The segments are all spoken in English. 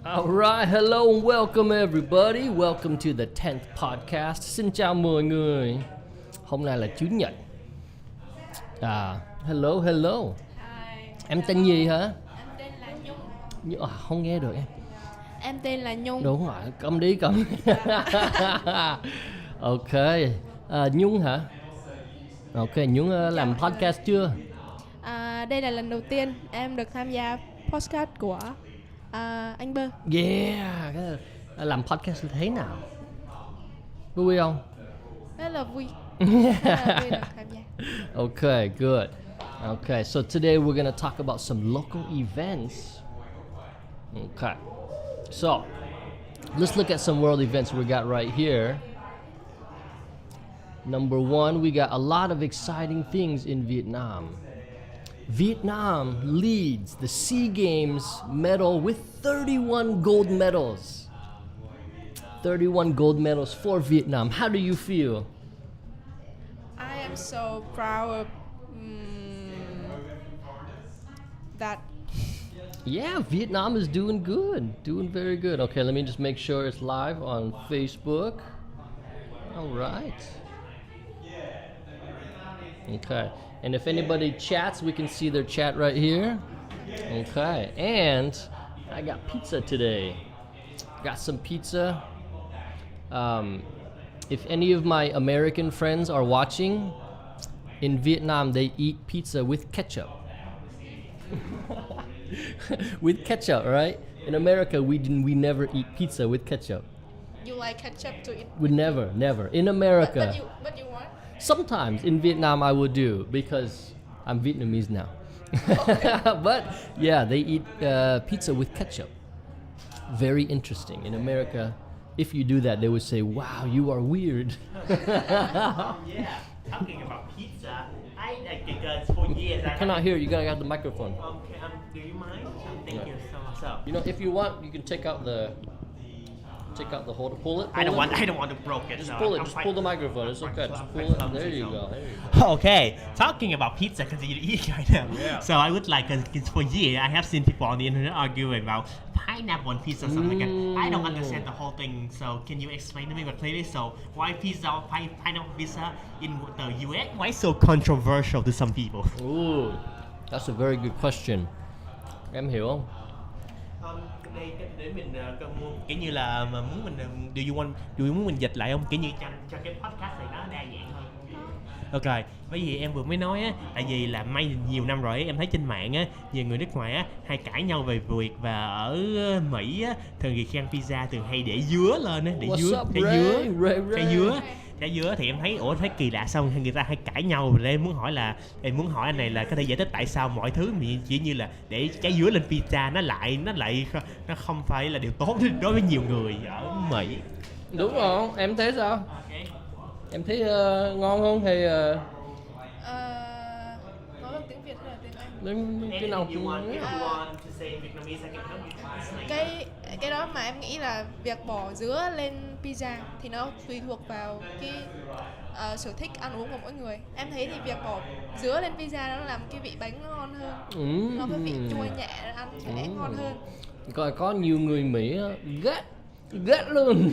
Alright, hello and welcome everybody. Welcome to the 10th podcast. Xin chào mọi người. Hôm nay là Chủ nhật. Hello. Hi. Em tên gì hả? Em tên là Nhung. Không nghe được em. Em tên là Nhung. Đúng rồi, cầm đi. Ok. Nhung hả? Ok, Nhung làm podcast chưa? Đây là lần đầu tiên em được tham gia podcast của anh Bơ. Yeah. Làm podcast thế nào? Vui không? Rất là vui. Rất là vui được tham gia. Okay, good. Okay, so today we're going to talk about some local events. Okay. So, let's look at some world events we got right here. Number one, we got a lot of exciting things in Vietnam. Vietnam leads the SEA Games medal with 31 gold medals. 31 gold medals for Vietnam. How do you feel? I am so proud of that. Yeah, Vietnam is doing good. Doing very good. Okay, let me just make sure it's live on Facebook. All right. Okay. And if anybody chats, we can see their chat right here. Okay. And I got pizza today. Got some pizza. If any of my American friends are watching, in Vietnam they eat pizza with ketchup. With ketchup, right? In America, we never eat pizza with ketchup. You like ketchup to eat? We never. In America. But you want? Sometimes in Vietnam I will do because I'm Vietnamese now. But yeah, they eat pizza with ketchup. Very interesting. In America, if you do that, they would say, "Wow, you are weird." Yeah, talking about pizza, I because for years I cannot hear. You gotta have the microphone. Do you mind? Thank you so much. You know, if you want, you can take out the holder. Pull it. I don't want to break it. Just so pull it. I'm Just quite- pull the microphone. It's okay. Just pull it. There you go. Okay, talking about pizza because you eat right now. Yeah. So I would like, because for years I have seen people on the internet arguing about pineapple on pizza, something like that. I don't understand the whole thing. So can you explain to me what clearly? So why pineapple pizza in the US? Why so controversial to some people? Ooh, that's a very good question. Em hiểu không? Đây để mình kiểu như là mà muốn mình do you muốn mình dịch lại không, kiểu như cho cái podcast này nó đa dạng hơn. Ok, bởi vì em vừa mới nói á, tại vì là nhiều năm rồi em thấy trên mạng á, nhiều người nước ngoài á hay cãi nhau về việc, và ở Mỹ á thường thì khi ăn pizza thường hay để dứa lên á, để trái dứa thì em thấy thấy kỳ lạ, xong người ta hay cãi nhau. Rồi em muốn hỏi anh này là có thể giải thích tại sao mọi thứ chỉ như là để trái dứa lên pizza nó không phải là điều tốt đối với nhiều người ở Mỹ. Đúng không? Em thấy sao? Okay. Em thấy ngon không hay Nói bằng tiếng Việt hay là tiếng Anh? cái nào You want to say Vietnamese, I can help you translate. Cái đó mà em nghĩ là việc bỏ dứa lên pizza thì nó tùy thuộc vào cái sở thích ăn uống của mỗi người. Em thấy thì việc bỏ dứa lên pizza nó làm cái vị bánh nó ngon hơn. Nó có vị chua nhẹ, ăn sẽ ngon hơn. Có nhiều người Mỹ ghét luôn.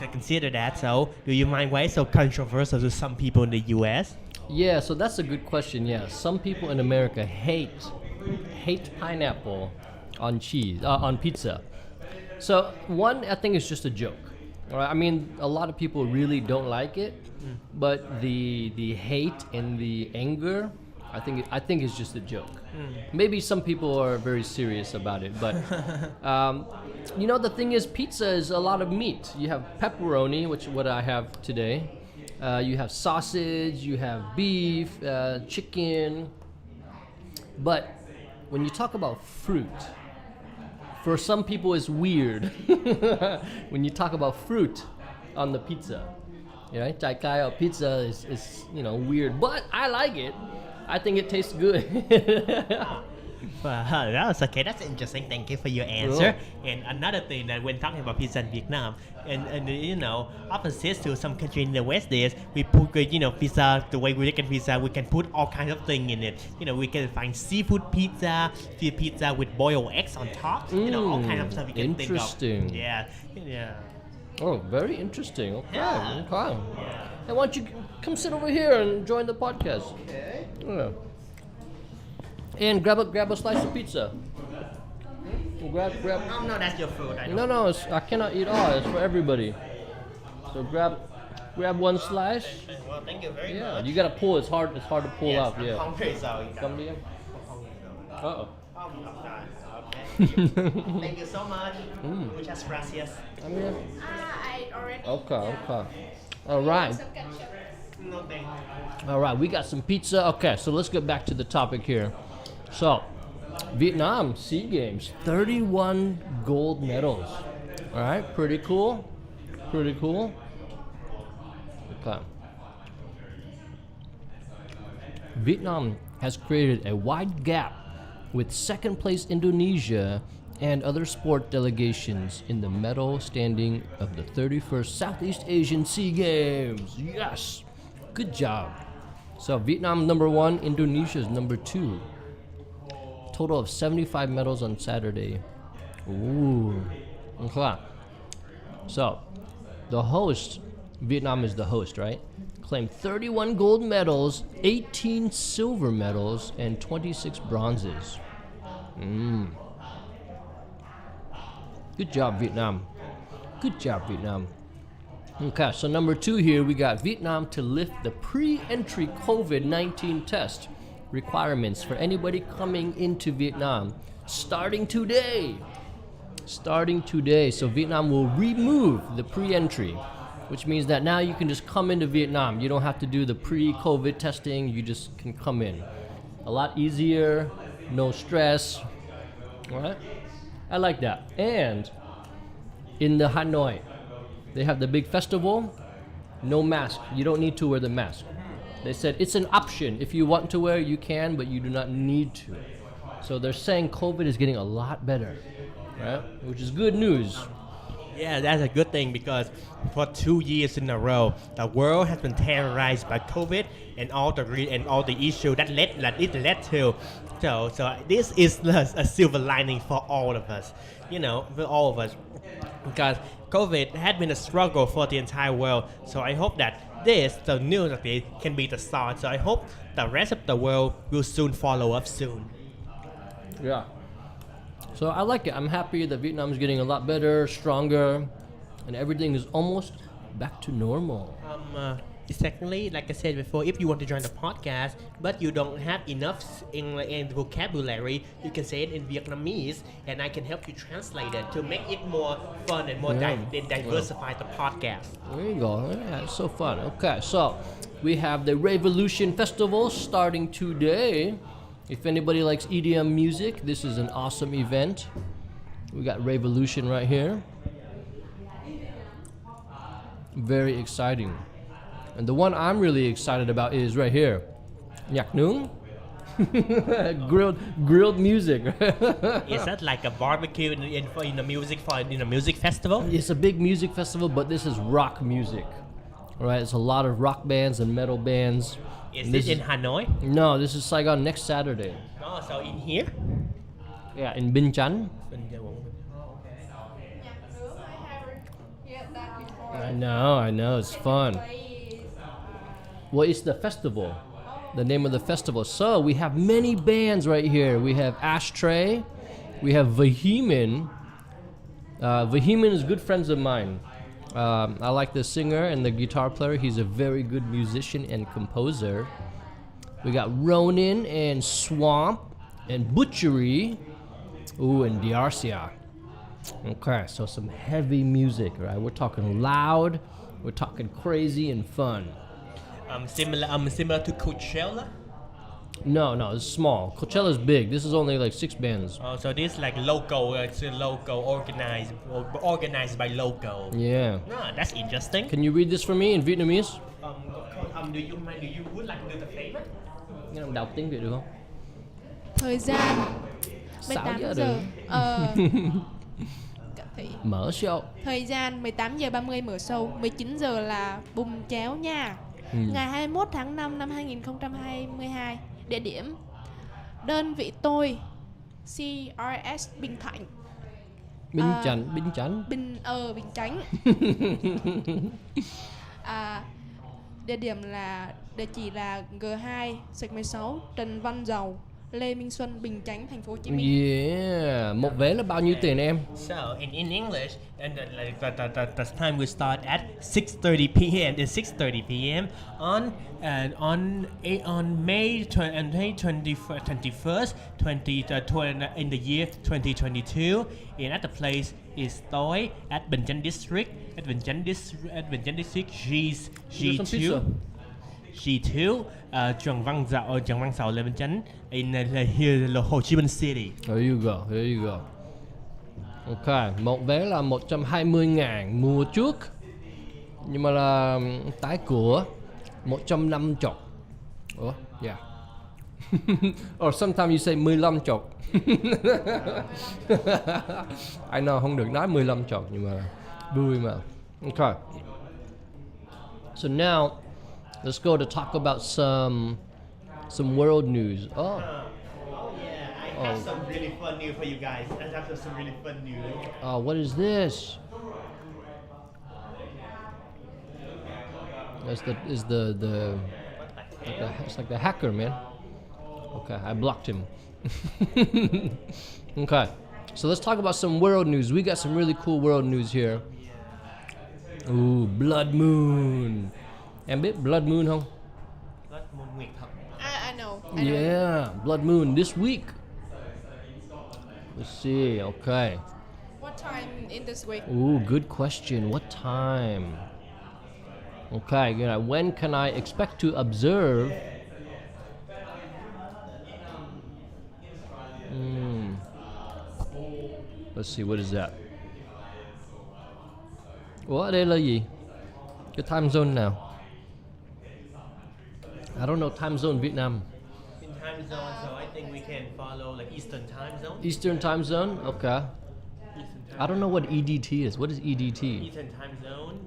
So consider that. So do you mind why it's so controversial to some people in the US? Yeah, so that's a good question. Yeah, some people in America hate pineapple on on pizza. So one, I think it's just a joke. All right? I mean, a lot of people really don't like it, but the hate and the anger, I think it's just a joke. Maybe some people are very serious about it, but you know, the thing is, pizza is a lot of meat. You have pepperoni, which what I have today. You have sausage, you have beef, chicken. But when you talk about fruit, for some people it's weird when you talk about fruit on the pizza. Yeah, trái cây on pizza is weird, but I like it. I think it tastes good. That's okay. That's interesting. Thank you for your answer. And another thing that when talking about pizza in Vietnam, and you know, opposite to some country in the West is we put pizza. The way we look at pizza, we can put all kinds of things in it. You know, we can find seafood pizza with boiled eggs on top. You know, all kinds of stuff we can think of. Interesting. Yeah, yeah. Oh, very interesting. Okay, Yeah. okay. Hey, why don't you come sit over here and join the podcast? Okay. Yeah. And grab a slice of pizza. Grab. Oh no, that's your food. I know. No, I cannot eat all. It's for everybody. So grab one slice. Well, thank you very Yeah, much. you gotta pull. It's hard to pull Yes, up. I'm Yeah. hungry, so Come here. Uh-oh. Okay. Thank you so much. Muchas gracias. Come here. I already Okay. All right. some ketchup. No thank you. All right, we got some pizza. Okay, so let's get back to the topic here. So, Vietnam SEA Games, 31 gold medals. All right, pretty cool. Okay. Vietnam has created a wide gap with second place Indonesia and other sport delegations in the medal standing of the 31st Southeast Asian SEA Games. Yes! Good job. So Vietnam number 1, Indonesia is number 2. Total of 75 medals on Saturday. Ooh. Okay. So the host, Vietnam is the host, right? Claimed 31 gold medals, 18 silver medals, and 26 bronzes. Good job, Vietnam. Okay, so number 2 here, we got Vietnam to lift the pre-entry COVID-19 test requirements for anybody coming into Vietnam starting today. So Vietnam will remove the pre-entry, which means that now you can just come into Vietnam. You don't have to do the pre-COVID testing. You just can come in. A lot easier, no stress. All right? I like that. And in the Hanoi, they have the big festival. No mask. You don't need to wear the mask. They said it's an option. If you want to wear, you can, but you do not need to. So they're saying COVID is getting a lot better, right? Which is good news. Yeah, that's a good thing because for 2 years in a row, the world has been terrorized by COVID and all the issue that it led to. So this is a silver lining for all of us, because COVID had been a struggle for the entire world. So I hope that the news of it can be the start. So I hope the rest of the world will soon follow up soon. Yeah. So I like it. I'm happy that Vietnam is getting a lot better, stronger, and everything is almost back to normal. Exactly, like I said before, if you want to join the podcast, but you don't have enough in vocabulary, you can say it in Vietnamese, and I can help you translate it to make it more fun and more diversify the podcast. There you go. Yeah, it's so fun. Okay, so we have the Revolution Festival starting today. If anybody likes EDM music, this is an awesome event. We got Revolution right here. Very exciting. And the one I'm really excited about is right here. Nhạc nướng. grilled music. Is that like a barbecue in the music festival? It's a big music festival, but this is rock music. All right, it's a lot of rock bands and metal bands. Is this in Hanoi? No, this is Saigon next Saturday. Oh, so in here? Yeah, in Binh Chánh. I know, it's fun. What is the festival? The name of the festival. So we have many bands right here. We have Ashtray. We have Vehement. Vehement is good friends of mine. I like the singer and the guitar player. He's a very good musician and composer. We got Ronin and Swamp and Butchery. Ooh, and Diarcia. Okay, so some heavy music, right? We're talking loud. We're talking crazy and fun. Similar to Coachella? No, it's small. Coachella's big. This is only like 6 bands. Oh, so this is like local, organized by local. Yeah. Ah, that's interesting. Can you read this for me in Vietnamese? Do you would like to do the favorite? Nghe đọc tiếng Việt được không? Thời gian 6 18 giờ giờ. được. Cận thị. Mở show. Thời gian 18 giờ 30 mở show, 19 giờ là bùng chéo nha. Ngày 21 tháng 5 năm 2022. Địa điểm đơn vị tôi CRS Bình Thạnh. Bình Chánh, Bình Chánh. Bình Chánh. Địa điểm là địa chỉ là G2 Sạch 16 Trần Văn Dầu, Lê Minh Xuân, Bình Chánh, thành phố Hồ Chí Minh. Yeah, một vé là bao nhiêu tiền em? So in English, and like the time will start at 6:30 p.m. and 6:30 p.m. on May 21st, in the year 2022, and at the place is Toi at Bình Chánh District, at Bình Chánh District G2. G2, Trần Văn Dầu, Lê Minh Chánh, in here Hồ Chí Minh City. There you go, there you go. Ok, một vé là 120.000 mua trước, nhưng mà là tái của 150. Ủa, yeah. Or sometimes you say 15 chục. I know không được nói 15 chục, nhưng mà vui mà. Ok. So now let's go to talk about some world news. Oh. I have some really fun news for you guys. I have some really fun news. What is this? It's like the hacker, man. Okay, I blocked him. Okay, so let's talk about some world news. We got some really cool world news here. Ooh, Blood Moon. Em biết Blood Moon không? Blood Moon Nguyệt thật. I know. I know. Yeah, Blood Moon this week. Let's see. Okay. What time in this week? Ooh, good question. What time? Okay, when can I expect to observe? Let's see, what is that? Ủa, đây là gì? Cái time zone nào? I don't know time zone Việt Nam. In time zone, so I think we can follow like Eastern time zone. Eastern time zone? Okay. Eastern time I don't know what EDT is. What is EDT? Eastern time zone.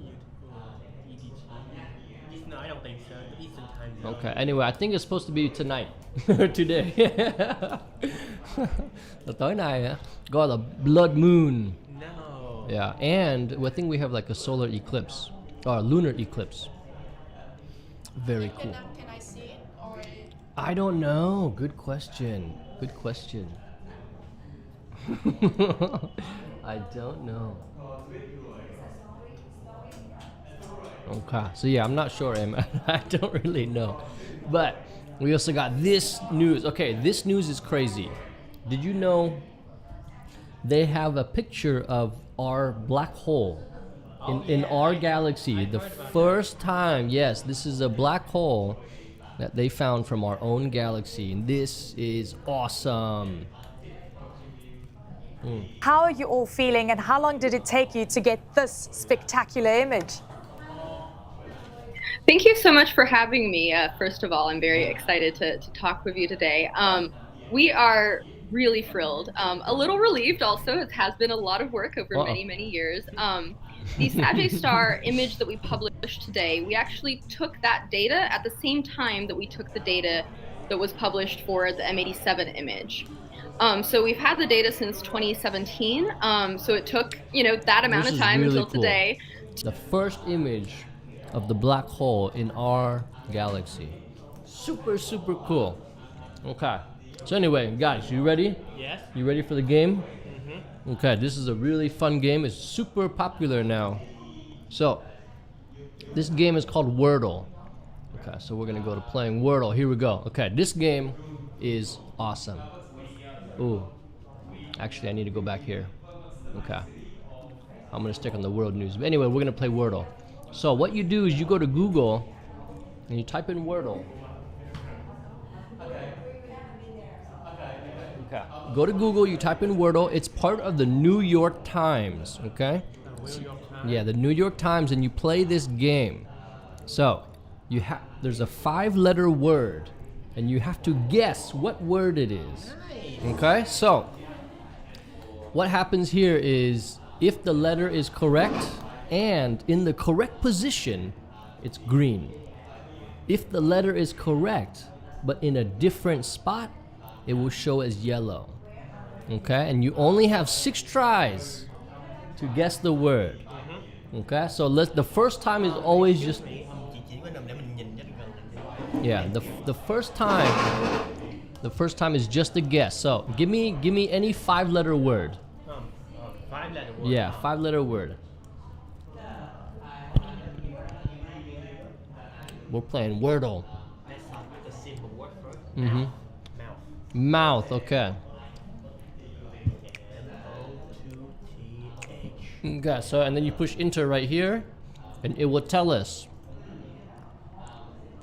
EDT. No, I don't think so. Eastern time zone. Okay, anyway, I think it's supposed to be tonight. Today. Là tối nay hả? Gọi là Blood Moon. No. Yeah, and I think we have like a solar eclipse. Or a lunar eclipse. Very cool. Can I see it or? I don't know. Good question. Good question. I don't know. Okay, so yeah, I'm not sure, Em. I don't really know. But we also got this news. Okay, this news is crazy. Did you know they have a picture of our black hole in our galaxy? The first time, yes, this is a black hole that they found from our own galaxy, and this is awesome. How are you all feeling, and how long did it take you to get this spectacular image? Thank you so much for having me. First of all, I'm very excited to talk with you today. We are really thrilled. A little relieved also. It has been a lot of work over many years. The Sagittarius star image that we published today, we actually took that data at the same time that we took the data that was published for the M87 image. So we've had the data since 2017. So it took, that amount of time really until cool. today. The first image of the black hole in our galaxy. Super, super cool. Okay. So anyway, guys, you ready? Yes. You ready for the game? Okay, this is a really fun game. It's super popular now. So, this game is called Wordle. Okay, so we're gonna go to playing Wordle. Here we go. Okay, this game is awesome. Ooh. Actually, I need to go back here. Okay. I'm gonna stick on the world news. But anyway, we're gonna play Wordle. So what you do is you go to Google and you type in Wordle. Okay. Go to Google, you type in Wordle. It's part of the New York Times, okay? Yeah, the New York Times, and you play this game. So, there's a 5-letter word, and you have to guess what word it is. Okay? So, what happens here is if the letter is correct and in the correct position, it's green. If the letter is correct but in a different spot, it will show as yellow. Okay, and you only have 6 tries to guess the word. Okay, so the first time is always just Chị chỉ có nằm để mình nhìn cho gần. yeah. The first time is just a guess. So give me any 5-letter word. 5-letter word. Yeah, 5-letter word. We're playing Wordle. Let's start with the simple word first. Mm-hmm. Mouth. Mouth. Okay. M-O-2-T-H. Okay. So and then you push enter right here, and it will tell us.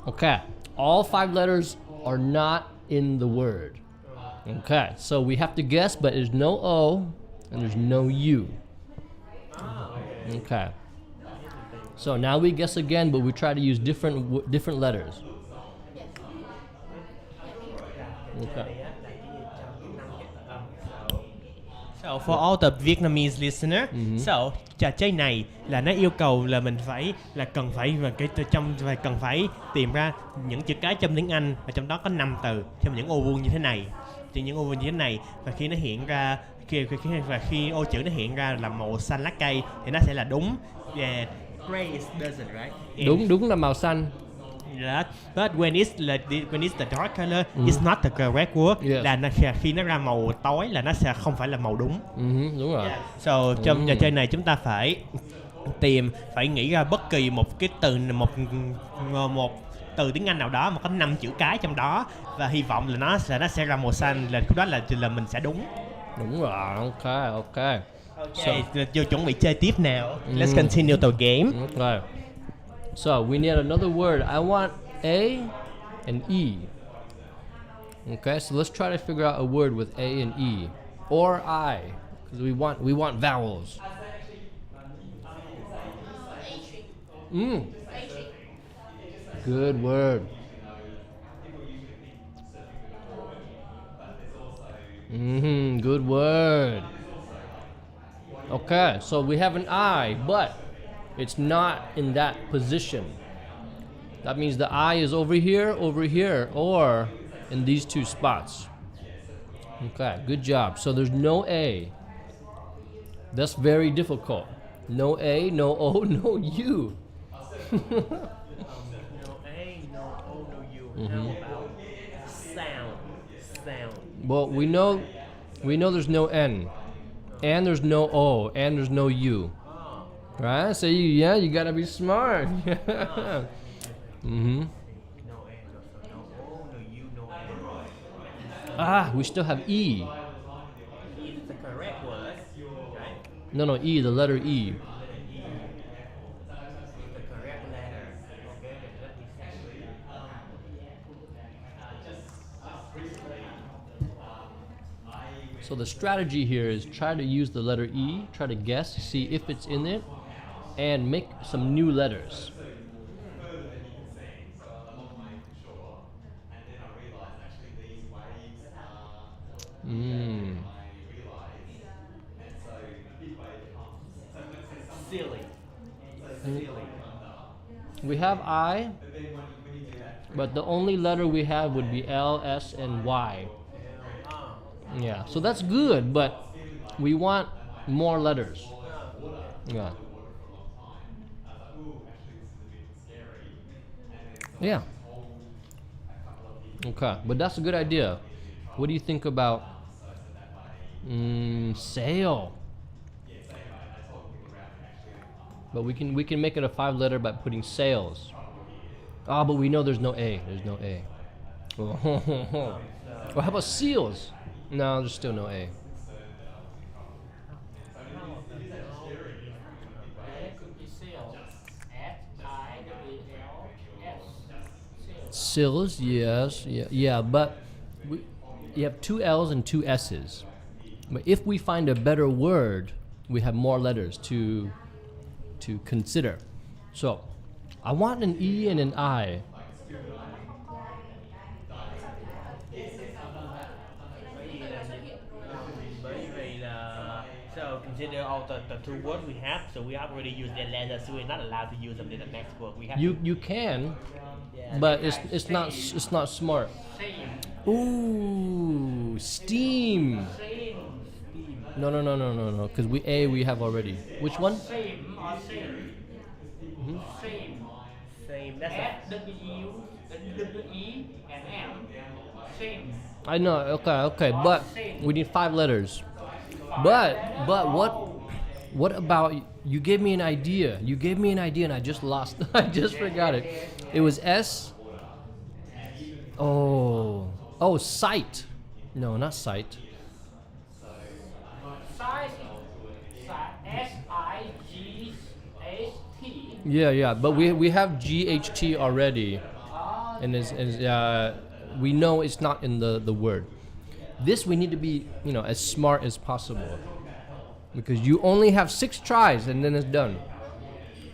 Okay. All 5 letters are not in the word. Okay. So we have to guess, but there's no O and there's no U. Okay. So now we guess again, but we try to use different letters. Okay. So for all the Vietnamese listener, so trò chơi này là nó yêu cầu là mình phải cần phải tìm ra những chữ cái trong tiếng Anh và trong đó có 5 từ trong những ô vuông như thế này. Thì những ô vuông như thế này và khi nó hiện ra khi ô chữ nó hiện ra là màu xanh lá cây thì nó sẽ là đúng. Yeah, gray is doesn't, right? Đúng là màu xanh. That, but when it's the dark color, it's not the correct word. Yes. Là khi nó ra màu tối là nó sẽ không phải là màu đúng. Đúng rồi. So trong trò chơi này chúng ta phải nghĩ ra bất kỳ một cái từ một từ tiếng Anh nào đó mà có 5 chữ cái trong đó và hy vọng là nó sẽ ra màu xanh, là lúc đó là mình sẽ đúng. Đúng rồi. Okay. So vô chuẩn bị chơi tiếp nào. Let's continue the game. Okay. So we need another word. I want A and E. Okay, so let's try to figure out a word with A and E, or I, because we want vowels. Good word. Good word. Okay, so we have an I, but it's not in that position. That means the I is over here, or in these 2 spots. Okay, good job. So there's no A. That's very difficult. No A, no O, no U. No A, no O, no U. How about sound? Well, we know there's no N, and there's no O, and there's no U. Right? So you gotta be smart. No A, no O, no U, no N. We still have E. It's the correct word, right? No, E, the letter E. The correct letter. Okay, let me see. So the strategy here is try to use the letter E, try to guess, see if it's in it, and make some new letters. Silly. We have I, but the only letter we have would be L, S, and Y. Yeah, so that's good, but we want more letters. Yeah. Yeah. Okay, but that's a good idea. What do you think about sail? But we can make it a 5-letter by putting sails. Oh, but we know there's no A. There's no A. Well, how about seals? No, there's still no A. Sills, yes, yeah, but you have 2 L's and 2 S's. But if we find a better word, we have more letters to consider. So, I want an E and an I. Bởi vì là consider all the two words we have, so we have already used their letters, so we're not allowed to use them in the next word. We have You can, but it's not smart. Ooh, steam. No. Because we have already. Which one? Same or same. Same. same. That's S, W, E, and M. Same. I know. Okay, but we need 5 letters. But what about you? Gave me an idea. You gave me an idea, and I just lost. I just forgot it. It was S. Oh, sight. No, not sight. Size, S-I-G-H-T. Yeah, but we have GHT already, and we know it's not in the word. This we need to be as smart as possible, because you only have 6 tries and then it's done.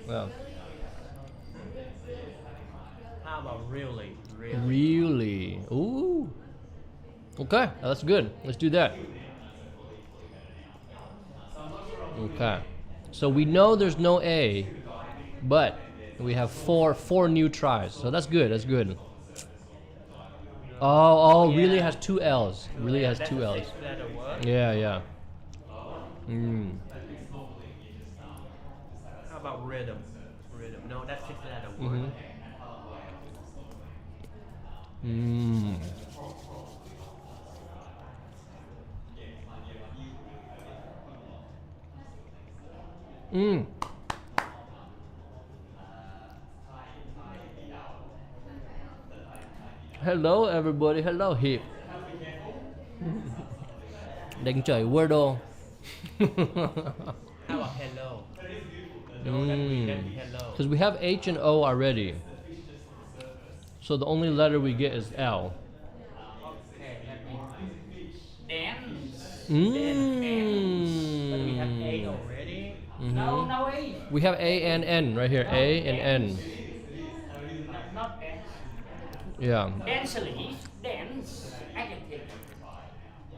Well, How about really? really, ooh, okay, that's good. Let's do that. Okay, so we know there's no A, but we have four new tries, so that's good. That's good. Oh, really has 2 L's. Really has 2 L's. Letter word. Yeah. How about rhythm? No, that's 6-letter word. Hello everybody. Hello Hiệp. Đánh chửi Wordle. How about hello? No, that we get hello. Because we have H and O already. So the only letter we get is L. Okay, let me. Dance. But we have A already. No A. We have A and N right here. A and N. Not dance. Yeah. Densely. Dance. Adjective.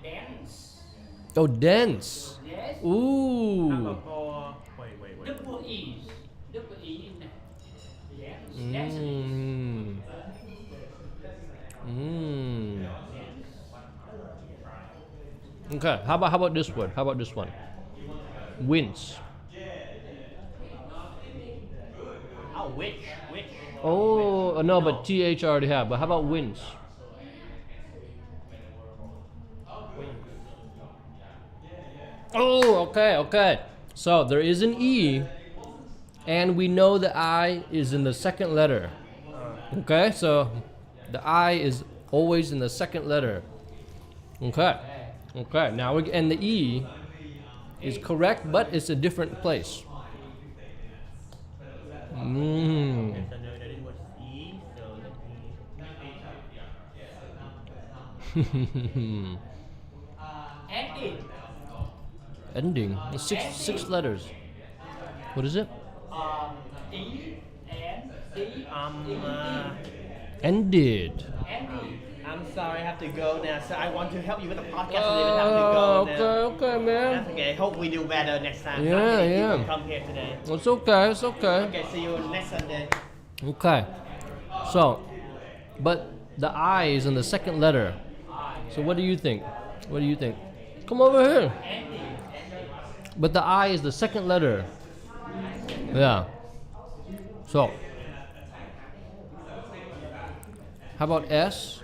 Dance. Oh, dense. Yes. How Ooh. about for wait. Double E. Double E. Dance. Densely. Okay. How about this one? How about this one? Wince. Oh, which? Oh no, but TH already have. But how about wince? Oh, okay. So there is an E, and we know the I is in the second letter. Okay, so the I is always in the second letter. Okay. Now and the E is correct, but it's a different place. So no, that was E. So let me. Ending. Ending. Six letters. What is it? E N D. Ended. Ending. I'm sorry, I have to go now. So I want to help you with the podcast, so they have to go now. Okay, man. That's okay. Hope we do better next time. Yeah, Not many yeah. people come here today. It's okay. It's okay. Okay, see you next Sunday. Okay. So, but the I is in the second letter. So what do you think? Come over here. But the I is the second letter. Yeah. So, how about S?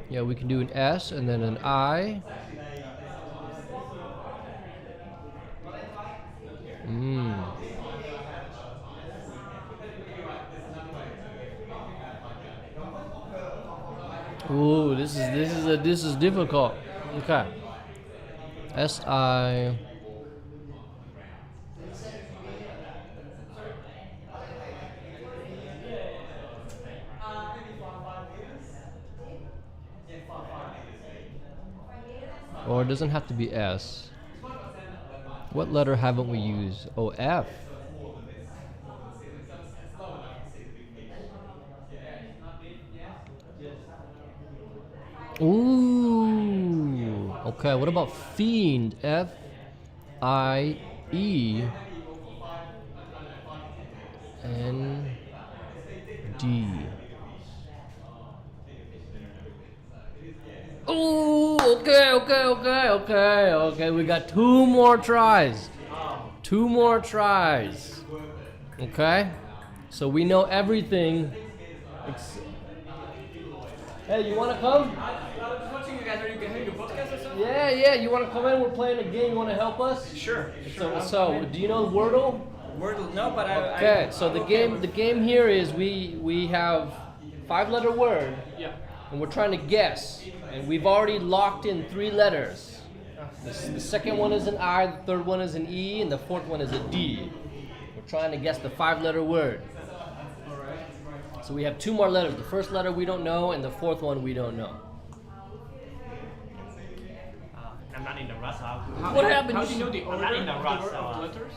Yeah, we can do an S and then an I. Ooh, this is difficult. Okay. S I. Or it doesn't have to be S. What letter haven't we used? Oh, F. Ooh. Okay, what about fiend? F-I-E-N-D. Oh, okay. We got 2 more tries. 2 more tries. Okay? So we know everything. Hey, you want to come? I was watching you guys. Are you having a podcast or something? Yeah. You want to come in? We're playing a game. You want to help us? Sure. So do you know Wordle? Wordle, no, but Okay. So the game here is we have 5-letter word. Yeah. And we're trying to guess. And we've already locked in 3 letters. The second one is an I, the third one is an E, and the fourth one is a D. We're trying to guess the 5-letter word. So we have 2 more letters. The first letter we don't know, and the fourth one we don't know. I'm not in the rush. What happened? How do you know the I'm order not in the rush, of so, the letters?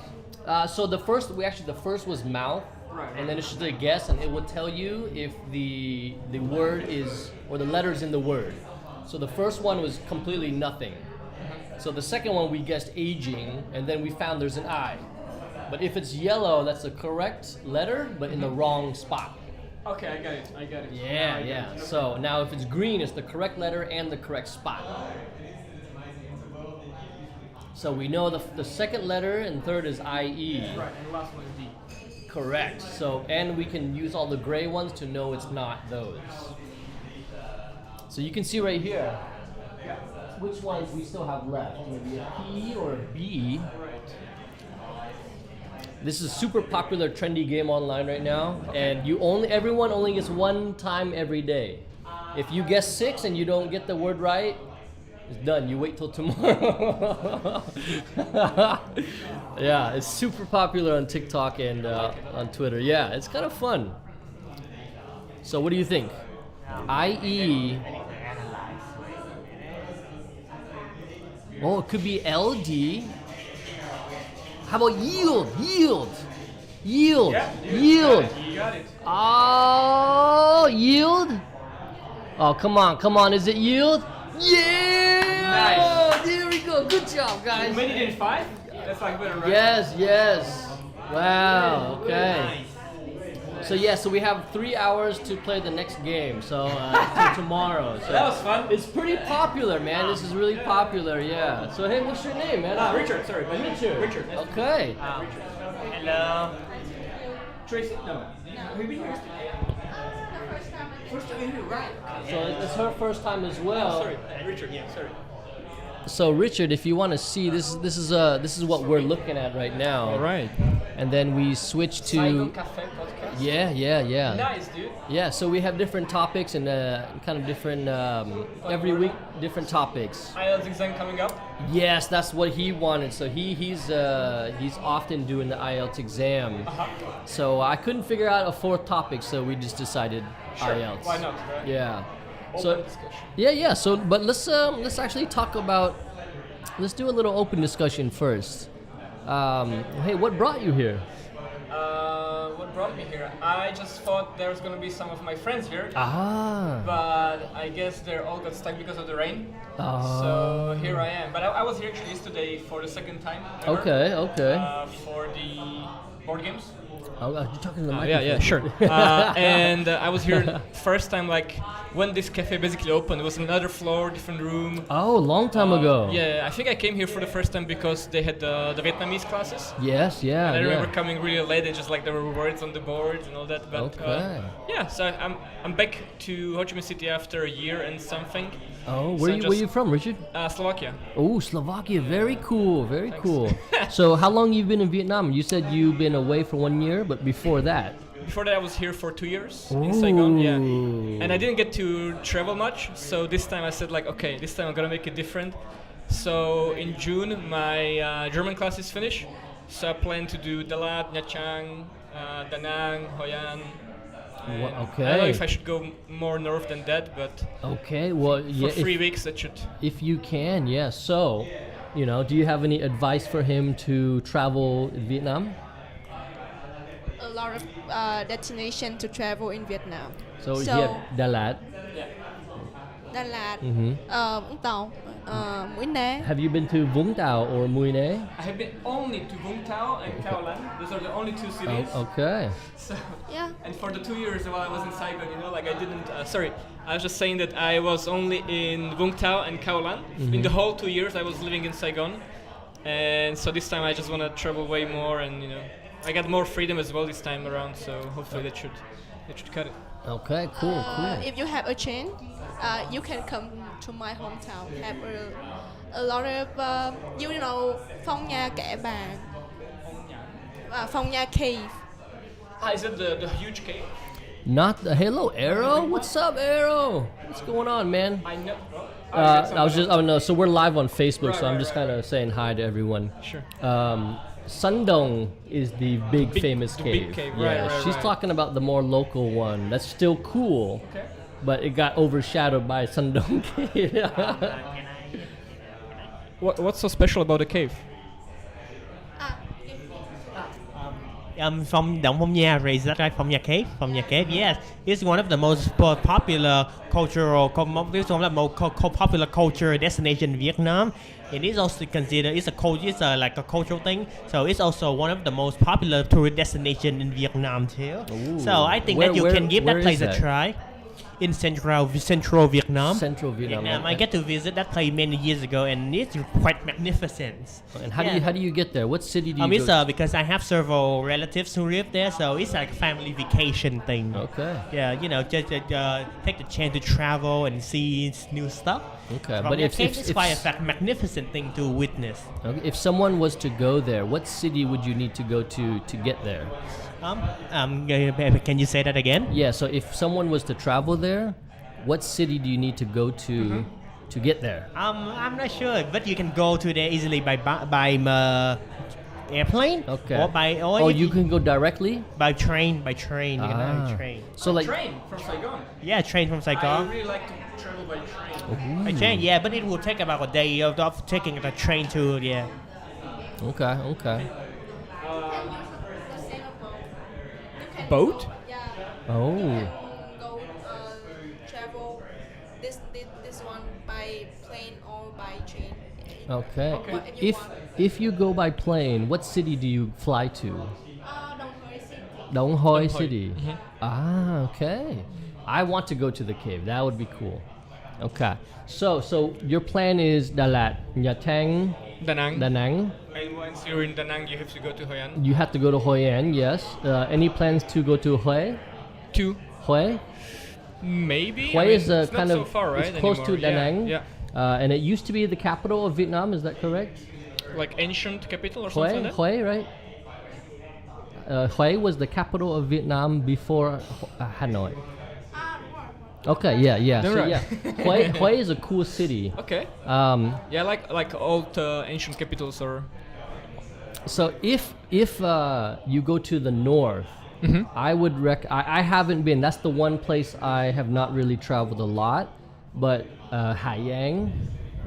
So the first was mouth, Right. and then it's just a guess, and it will tell you if the word is, or the letters in the word. So the first one was completely nothing. So the second one we guessed aging, and then we found there's an I. But if it's yellow, that's the correct letter, but in the wrong spot. Okay, I got it. Now I get Yeah. it. So now if it's green, it's the correct letter and the correct spot. So we know the second letter and third is IE. Right, and the last one is D. Correct. So, and we can use all the gray ones to know it's not those. So you can see right here which ones we still have left. Maybe a P or a B. Right. This is a super popular, trendy game online right now, and everyone only gets 1 time every day. If you guess 6 and you don't get the word right, it's done. You wait till tomorrow. Yeah, it's super popular on TikTok and on Twitter. Yeah, it's kind of fun. So what do you think? IE. Oh, it could be LD. How about yield? Yield. You got it. Oh, yield. Oh, come on. Is it yield? Yeah! Nice. There we go. Good job, guys. You made it in 5? That's like better, right? Yes. Wow, okay. So so we have 3 hours to play the next game. So till tomorrow. So That was fun. it's pretty popular, man. This is really popular. Yeah. So hey, what's your name, man? Richard, sorry. Richard. Richard. Okay. Hello. Tracy? No. Have you been here? First time in here, right. So it's her first time as well. Sorry, Richard. Yeah, sorry. So Richard, if you want to see, this is what we're looking at right now. All right. And then we switch to Saigon Cafe podcast. yeah. Nice, dude. Yeah, so we have different topics and kind of different every week different topics. IELTS exam coming up. Yes, that's what he wanted. So he's often doing the IELTS exam. So I couldn't figure out a 4th topic, so we just decided Sure. IELTS. Why not, right? Yeah. Open discussion. Yeah. So, but let's actually talk about. Let's do a little open discussion first. Hey, what brought you here? What brought me here? I just thought there was gonna be some of my friends here, Ah. but I guess they all got stuck because of the rain. Ah. So here I am. But I was here actually yesterday for the second time. ever, Okay. For the board games. Oh, you're talking to the microphone. Yeah, sure. And I was here first time, like when this cafe basically opened. It was another floor, different room. Oh, a long time ago. Yeah, I think I came here for the first time because they had the Vietnamese classes. Yes, yeah. And I remember yeah. coming really late, and just like there were words on the board and all that. But Okay. yeah, so I'm back to Ho Chi Minh City after a year and something. Oh, So where you from, Richard? Slovakia. Oh, Slovakia. Very cool. Very cool. So, how long you've been in Vietnam? You said you've been away for 1 year, but before that. Before that, I was here for 2 years in Saigon. Yeah, Ooh. and I didn't get to travel much. So this time I said like, okay, this time I'm gonna make it different. So in June, my German class is finished. So I plan to do Dalat, Nha Trang, Da Nang, Hoi An. Okay. I don't know if I should go more north than that, but Okay. Well, for yeah. 3 weeks that should. If you can, yeah. So, do you have any advice for him to travel in Vietnam? A lot of destination to travel in Vietnam. So, yeah, Dalat. Yeah. Đà Lạt, Mhm. Vũng Tàu, Mũi Né. Have you been to Vũng Tàu or Mui Ne? I have been only to Vũng Tàu and Khao Lan. Those are the only two cities. Okay. So, Yeah. and for the 2 years while I was in Saigon, like I didn't. Sorry, I was just saying that I was only in Vũng Tàu and Khao Lan. In the whole 2 years I was living in Saigon, and so this time I just want to travel way more, and I got more freedom as well this time around. So hopefully that should cut it. Okay, cool. If you have a chance, you can come to my hometown. Have a lot of Phong Nha Kẻ Bàng, Phong Nha Cave. Is it the huge cave? Not the hello Arrow. What's up, Arrow? What's going on, man? I know. I was just no. So we're live on Facebook, so I'm just kind of saying hi to everyone. Sure. Sundong is the big famous the cave. big cave, Yeah, right, she's right. talking about the more local one. That's still cool, Okay. but it got overshadowed by Sundong Cave. What's so special about the cave? From Động Phong Nha, is that right? Phong Nha Cave? Phong Nha Cave, yes. It's one of the most popular it's one of the most popular culture destination in Vietnam. It is also considered, it's like a cultural thing. So it's also one of the most popular tourist destination in Vietnam too. Ooh. So I think that you can give where that is place that? a try. In central Vietnam. Central Vietnam. I get to visit that place many years ago, and it's quite magnificent. And how do you get there? What city do you It's go? because I have several relatives who live there, so it's like a family vacation thing. Okay. Yeah, just take the chance to travel and see new stuff. Okay, From but the if cave, it's quite a magnificent thing to witness. okay, if someone was to go there, what city would you need to go to get there? Can you say that again? Yeah, so if someone was to travel there, what city do you need to go to get there? I'm not sure, but you can go to there easily by airplane. Okay. Or You can go directly? by train. You can have a train. So like Train from Saigon. Yeah, train from I Saigon. really like to travel by train. By train, yeah, but it will take about a day of taking the train to Okay. Boat? Yeah. Oh. Go travel this one by plane or by train. Okay. What if you If you go by plane, what city do you fly to? Đồng Hới City. Dong Hoi Dong Hoi. City. Okay. I want to go to the cave. That would be cool. Okay. So your plan is Đà Lạt, Nha Trang, Da Nang. Da Nang. And once you're in Da Nang, you have to go to Hoi An. You have to go to Hoi An, yes. Any plans to go to Hue? Two. Hue? Maybe. Hue is it's kind not of so far, right? it's close to anymore. Da Nang. Yeah. And it used to be the capital of Vietnam. Is that correct? Like ancient capital or something like that? Hue, right? Hue was the capital of Vietnam before Hanoi. Okay, yeah. They're So right. yeah, Hue is a cool city. Okay. Yeah, like old ancient capitals or. So if you go to the north, I would I haven't been. That's the one place I have not really traveled a lot. But Hai Yang,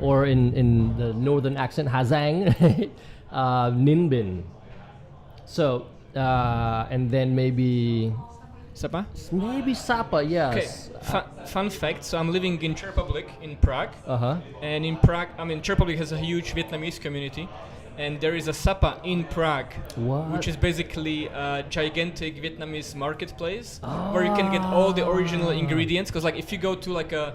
or in the northern accent, Hà Giang, Ninh Bình. So and then maybe Sapa? Sapa, Okay. yes. Fun fact. So I'm living in Czech Republic in Prague. Uh-huh. And in Prague, Czech Republic has a huge Vietnamese community, and there is a Sapa in Prague, What? which is basically a gigantic Vietnamese marketplace where you can get all the original ingredients. Because like if you go to like a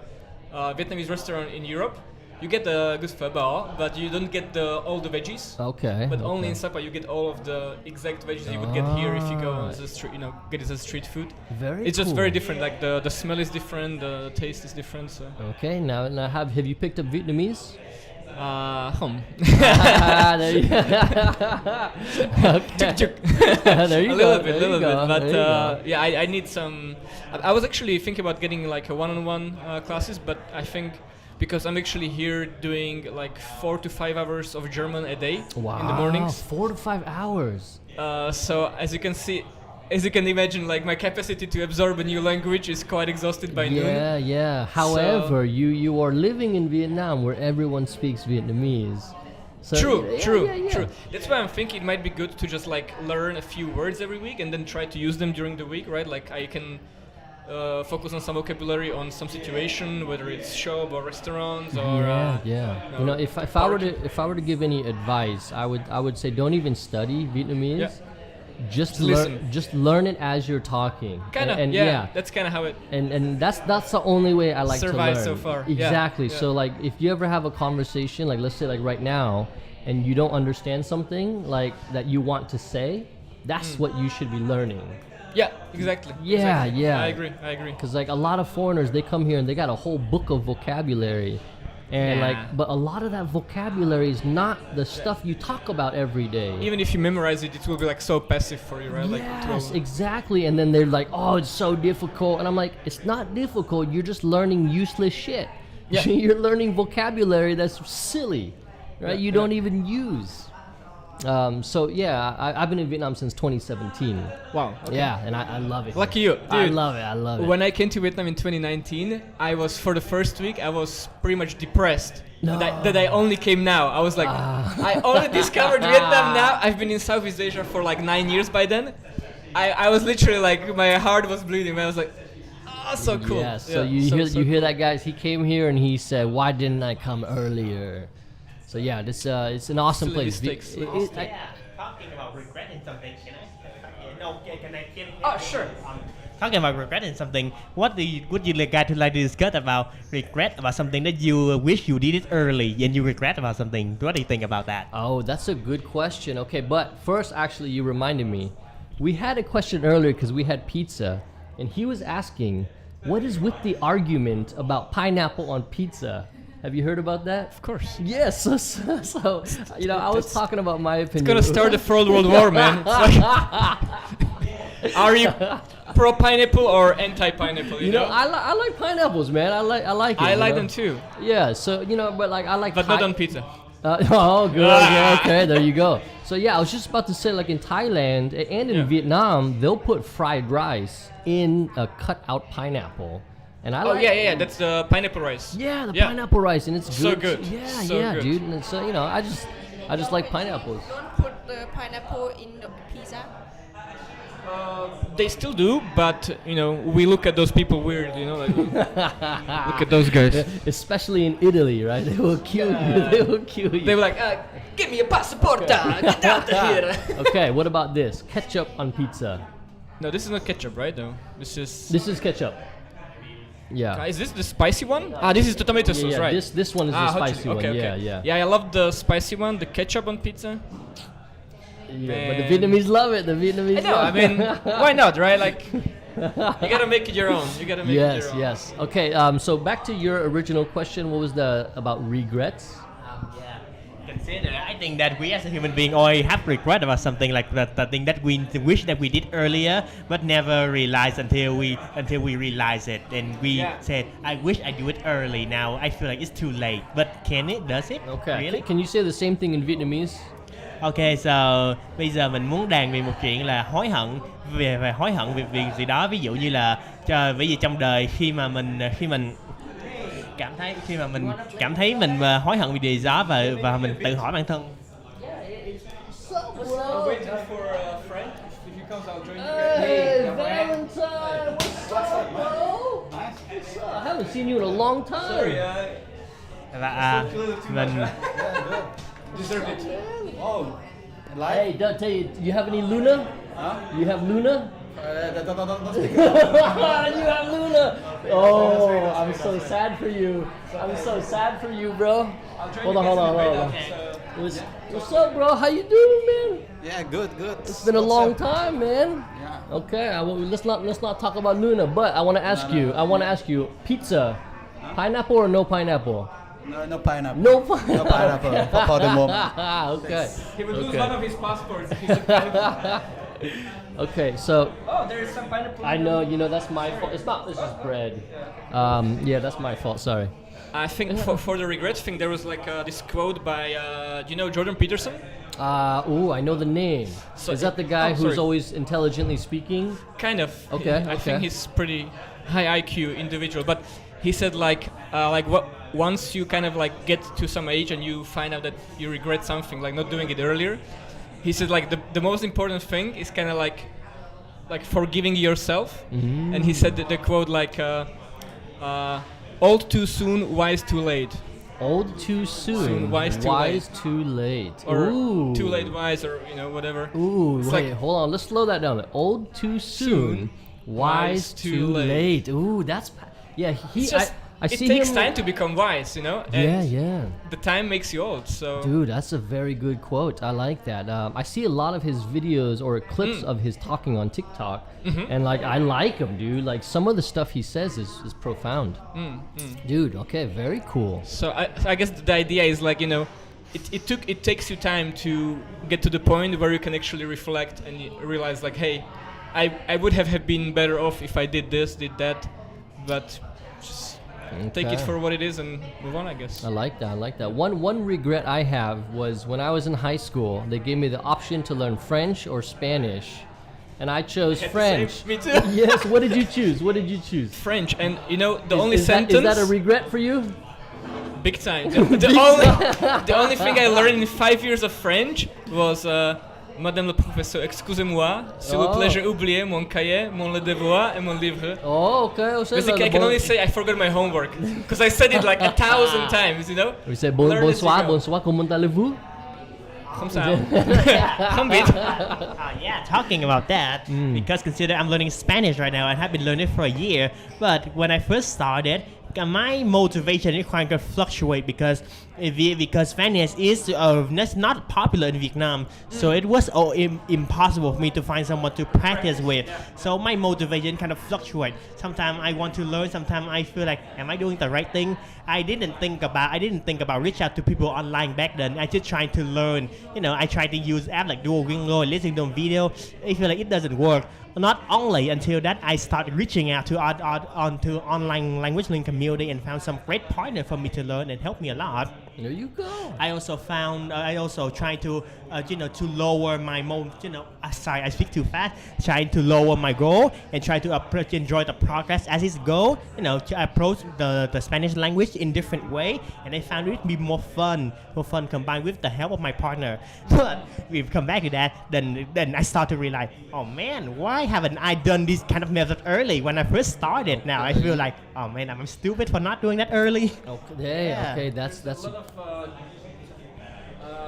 Vietnamese restaurant in Europe, you get the good phở bò, but you don't get all the veggies. Okay. But only okay. in Sapa you get all of the exact veggies you would get here if you go on the street, get it as street food. Very It's just cool. very different. Like the smell is different, the taste is different. So. Okay, now have you picked up Vietnamese? Home. There you go. Okay. There you a go. little bit, there you go, but there you go. yeah, I need some. I was actually thinking about getting like a one-on-one classes, but I think because I'm actually here doing like 4 to 5 hours of German a day Wow, in the mornings. 4 to 5 hours. So as you can see, as you can imagine, like my capacity to absorb a new language is quite exhausted by noon. Yeah. However, you are living in Vietnam where everyone speaks Vietnamese. So True. That's why I'm thinking it might be good to just like learn a few words every week and then try to use them during the week, right? Like I can focus on some vocabulary on some situation, whether it's shop or restaurants or You know, if I were to give any advice, I would say don't even study Vietnamese. Yeah. Just listen. just learn it as you're talking. Kind of, and that's kind of how it. And that's the only way I like Survived to learn. so far. Yeah, Exactly. yeah. So like if you ever have a conversation, like let's say like right now, and you don't understand something like that you want to say, that's what you should be learning. Yeah, exactly. Yeah, exactly. yeah. I agree. Because like a lot of foreigners, they come here and they got a whole book of vocabulary, and Yeah. but a lot of that vocabulary is not the stuff you talk about every day. Even if you memorize it, it will be like so passive for you, right? Like it Yes, will, exactly. And then they're like, "Oh, it's so difficult," and I'm like, "It's not difficult. You're just learning useless shit. Yeah. You're learning vocabulary that's silly, right? You don't even use." So yeah, I've been in Vietnam since 2017. wow. Okay. Yeah, and I love it. Lucky you, I dude. love it. I love it. When I came to Vietnam in 2019, I was for the first week I was pretty much depressed that I only came now. I was like, I only discovered Vietnam now. I've been in Southeast Asia for like 9 years by then. I was literally like my heart was bleeding. Man. I was like, oh, so cool. Yeah. So you hear that, guys? He came here and he said, "Why didn't I come earlier?" So yeah, this it's an awesome Silly place. mistakes. Talking about regretting something, can I? Oh, sure. Talking about regretting something, would you like to discuss about regret about something that you wish you did it early and you regret about something? What do you think about that? Oh, that's a good question. Okay, but first, actually, you reminded me. We had a question earlier because we had pizza, and he was asking, "What is with the argument about pineapple on pizza?" Have you heard about that? Of course. Yes. So you know, I was talking about my opinion. It's gonna start the third world war, man. It's like, are you pro pineapple or anti pineapple? You know, I like pineapples, man. I like it. I you like know? them too, Yeah. So you know, but like I like. but not on pizza. Oh, good. Yeah, okay, there you go. So yeah, I was just about to say, like in Thailand and in Yeah. Vietnam, they'll put fried rice in a cut out pineapple, and I Oh like. yeah, that's the pineapple rice. Yeah, the pineapple rice, and it's So good. good. Yeah, So yeah, good. dude. And so you know, I just like pineapples. Don't put the pineapple in the pizza. They still do, but you know, we look at those people weird. You know, like look at those guys. Especially in Italy, right? They will kill you. They will kill you. They were like, "Give me a passport, get out of here." Okay, what about this? Ketchup on pizza. No, this is not ketchup, right? No, this is. Ketchup. Yeah. Is this the spicy one? This is the tomato sauce, Yeah, right? this one is the hot spicy chili. one. Okay, Yeah, okay. yeah. Yeah, I love the spicy one. The ketchup on pizza. Yeah, but the Man. Vietnamese love it. The Vietnamese. I know. I love it. mean, why not, right? Like, you gotta make it your own. You gotta make it Yes, your own. yes. Okay. So back to your original question. What was about regrets? Consider, I think that we as a human being always have regret about something like the thing that we wish that we did earlier but never realized until we realize it, and we said, I wish I do it early. Now I feel like it's too late, but can it? Does it? Okay. Really? Can you say the same thing in Vietnamese? Okay, so bây giờ mình muốn đàn về một chuyện là hối hận về hối hận về việc gì đó, ví dụ như là bởi vì trong đời khi mình cảm thấy mình hối hận vì điều gì đó và mình tự hỏi bản thân. I'm waiting for a friend. If he comes, I'll join you. Hey, Valentine, what's up, bro? What's up? I haven't seen you in a long time. Và mình Deserve it. Hey, Doug, tell you have any Luna? Huh? You have Luna? Don't speak. You have Luna. Oh, I'm so sad for you. I'm so sad for you, bro. Hold on. What's up, bro? How you doing, man? Yeah, good. It's been a long time, man. Yeah. Okay, let's not talk about Luna, but I want to ask you. I want to ask you, pizza, pineapple or no pineapple? No pineapple. No pineapple. No pineapple for the moment. Okay. He would lose Okay. one of his passports if he said pineapple. Okay, so Oh, there is some pineapple. I know, that's my fault. It's just bread. Yeah, that's my fault. Sorry. I think for the regret thing, there was like this quote by, do you know Jordan Peterson? I know the name. So Is that the guy oh, who's sorry. always intelligently speaking? Kind of. Okay, I okay. think he's pretty high IQ individual, but he said like what once you kind of like get to some age and you find out that you regret something, like not doing it earlier. He said like the most important thing is kind of like like forgiving yourself, and he said the quote like, "Old too soon, wise too late," Old too soon, wise too late. or or too late wise, or whatever. Ooh, It's wait, like- hold on. Let's slow that down. Old too soon, wise too late. Ooh, that's yeah. It's just, I it see takes him. time to become wise, Yeah, and yeah. the time makes you old. So Dude, that's a very good quote. I like that. I see a lot of his videos or clips of his talking on TikTok, and like I like him, dude. Like some of the stuff he says is profound. Dude, okay, very cool. So I guess the idea is like it takes you time to get to the point where you can actually reflect and you realize like, hey, I would have been better off if I did this, did that, but just take it Okay. for what it is and move on, I guess. I like that. I like that. One regret I have was when I was in high school. They gave me the option to learn French or Spanish, and I chose French. Me too. Yes. What did you choose? What did you choose? French, and the only Is sentence. that a regret for you? Big time. The only thing I learned in 5 years of French was Madame le professeur, excusez-moi, s'il vous plaît, j'ai oublié mon cahier, mon devoir et mon livre. Oh, okay. Basically, I can only say I forgot my homework because I said it like 1,000 times, We say Learn as you bonsoir, go. bonsoir. Comment allez-vous? Comme ça. Comme vite. Yeah, talking about that, because consider I'm learning Spanish right now and have been learning it for a year. But when I first started, my motivation is kind of fluctuate because Spanish is not popular in Vietnam, so it was impossible for me to find someone to practice with. So my motivation kind of fluctuate. Sometimes I want to learn. Sometimes I feel like, am I doing the right thing? I didn't think about reach out to people online back then. I just trying to learn. I tried to use apps like Duolingo, listening to video. I feel like it doesn't work. Not only until that I started reaching out to onto online language learning community and found some great partner for me to learn and help me a lot. There you go. I also tried to to lower my sorry, I speak too fast. Trying to lower my goal and try to enjoy the progress as it go. To approach the Spanish language in different way, and I found it to be more fun combined with the help of my partner. But we've come back to that. Then I start to realize, oh man, why haven't I done this kind of method early when I first started? Now I feel like, oh man, I'm stupid for not doing that early. Okay, Yeah. okay, that's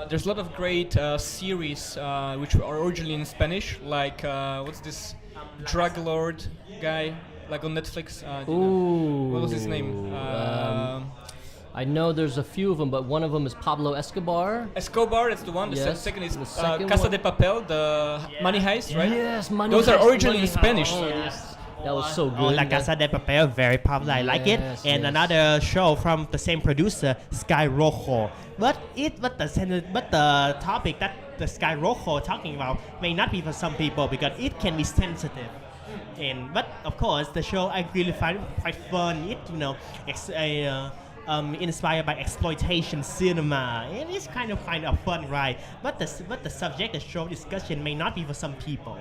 There's a lot of great series which are originally in Spanish, like what's this drug lord guy, like on Netflix. Ooh. What was his name? I know there's a few of them, but one of them is Pablo Escobar. Escobar, that's the one. The Yes, second is the second Casa one- de Papel, the money heist, right? Yes, Money Those are Heist, originally in Spanish. Oh, so- yes. That was so good. Oh, La Casa de Papel, very popular. I like it. Yes, And yes. another show from the same producer, Sky Rojo. But the topic that the Sky Rojo talking about may not be for some people because it can be sensitive. But of course, the show I really find quite fun. It inspired by exploitation cinema. It is kind of fun, right? But the subject, the show discussion may not be for some people.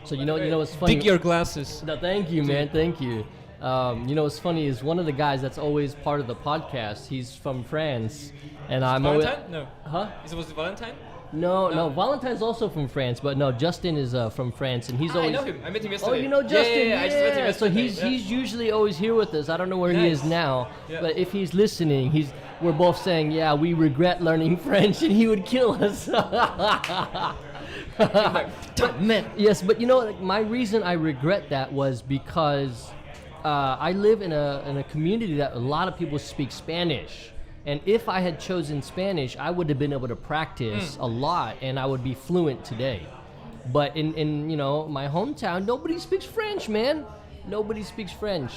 So you know what's funny? Dig your glasses. No, thank you, man. Thank you. What's funny is one of the guys that's always part of the podcast. He's from France, and I'm always. Valentine? No. Huh? Was it Valentine? No. Valentine's also from France, but no, Justin is from France, and he's I always. know him. I met him Oh, yesterday. you know Justin? Yeah, I just met him So yesterday. he's usually always here with us. I don't know where he is Nice. now, Yeah. but if he's listening, we're both saying, yeah, we regret learning French, and he would kill us. Yes, but my reason I regret that was because I live in a community that a lot of people speak Spanish. And if I had chosen Spanish, I would have been able to practice a lot, and I would be fluent today. But in my hometown, nobody speaks French, man. Nobody speaks French.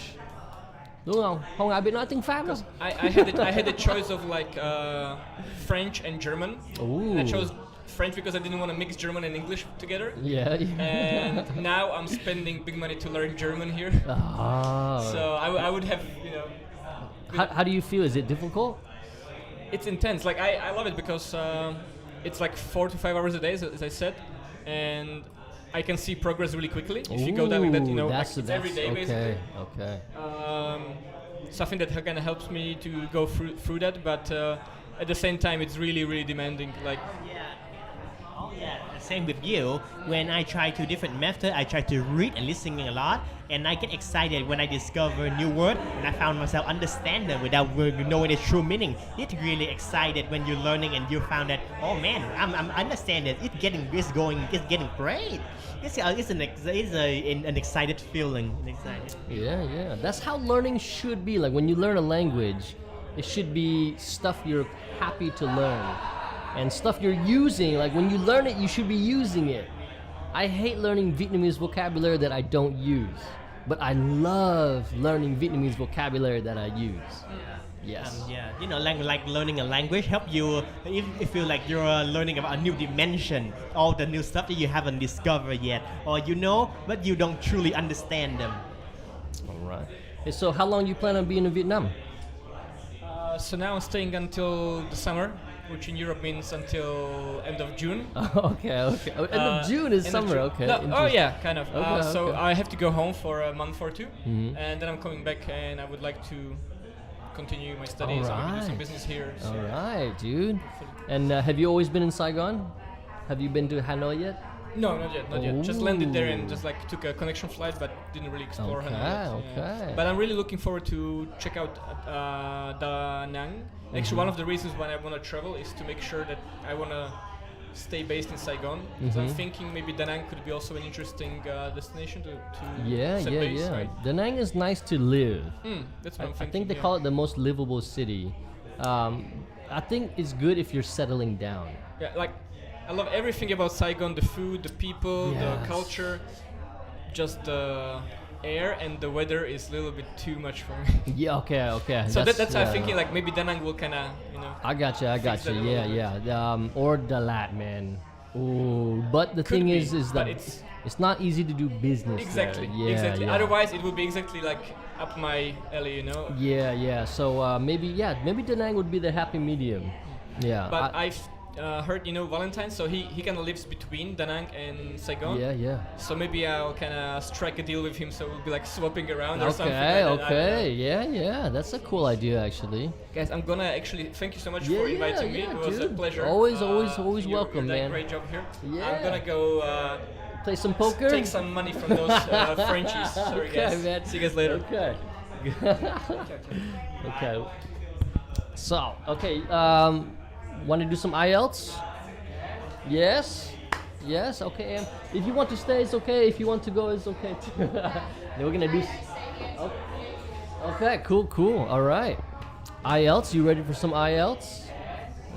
Đúng không? Không ai biết nói tiếng Pháp đâu. I had a choice of like French and German. Ooh. And I chose French because I didn't want to mix German and English together. Yeah. And now I'm spending big money to learn German here. Ah. So I would have, How do you feel? Is it difficult? it's intense. Like I love it because it's like 4 to 5 hours a day, as I said, and I can see progress really quickly if you go down that. That's every day okay. basically. Okay. Something that kind of helps me to go through that, but at the same time, it's really, really demanding. Like Yeah, same with you. When I try to different method, I try to read and listening a lot, and I get excited when I discover a new word and I found myself understand them without knowing the true meaning. It's really excited when you're learning and you found that, oh man, I'm understand it. It's getting great. It's an excited feeling. Excited. Yeah. That's how learning should be. Like when you learn a language, it should be stuff you're happy to learn. And stuff you're using, like when you learn it, you should be using it. I hate learning Vietnamese vocabulary that I don't use, but I love learning Vietnamese vocabulary that I use. Yes. Like learning a language help you if you feel like you're learning about a new dimension, all the new stuff that you haven't discovered yet, or but you don't truly understand them. All right. Hey, so how long you plan on being in Vietnam? So now I'm staying until the summer, which in Europe means until end of June. Okay. Oh, end of June is End of summer. June. Okay. No, oh interesting. yeah, kind of. Okay, So okay. I have to go home for a month or two, Mhm. and then I'm coming back, and I would like to continue my studies. I'm gonna do some Alright. business here. So All right, dude. And have you always been in Saigon? Have you been to Hanoi yet? No, not yet. Just landed there and Ooh. just like took a connection flight, but didn't really explore Okay, Hanoi yet. okay. But I'm really looking forward to check out Da Nang. Actually, Mm-hmm. one of the reasons why I want to travel is to make sure that I want to stay based in Saigon. So I'm Mhm. thinking maybe Da Nang could be also an interesting destination to Yeah. set base, right? Da Nang is nice to live. That's what I'm I thinking. think they call it the most livable city. I think it's good if you're settling down. Yeah, like I love everything about Saigon: the food, the people, Yes. the culture. Just the air and the weather is a little bit too much for me. Yeah. Okay. So that's why I'm yeah. thinking like maybe Da Nang will kind of I got you. fix that a little bit. Yeah. Or Dalat, man. Ooh, but the thing be, is but that it's- it's not easy to do business. Exactly. There. Yeah, exactly. yeah. Otherwise, it would be exactly like up my alley, you know. Yeah. So maybe Da Nang would be the happy medium. Yeah. But I've heard, Valentine, so he kind of lives between Da Nang and Saigon. Yeah. So maybe I'll kind of strike a deal with him, so we'll be like swapping around or something. Okay. Like that. I don't know. Yeah. That's a cool idea, actually. Guys, I'm gonna actually thank you so much Yeah, for inviting me. yeah, It was a dude. pleasure. Always you're welcome, doing man. a great job here. Yeah. I'm gonna go Play some poker. take some money from those Frenchies. Sorry, Okay, guys. man. See you guys later. Okay. Okay. So, want to do some IELTS? Yes. Okay. And if you want to stay, it's okay. If you want to go, it's okay too. Then we're gonna do. Okay. Cool. All right. IELTS. You ready for some IELTS?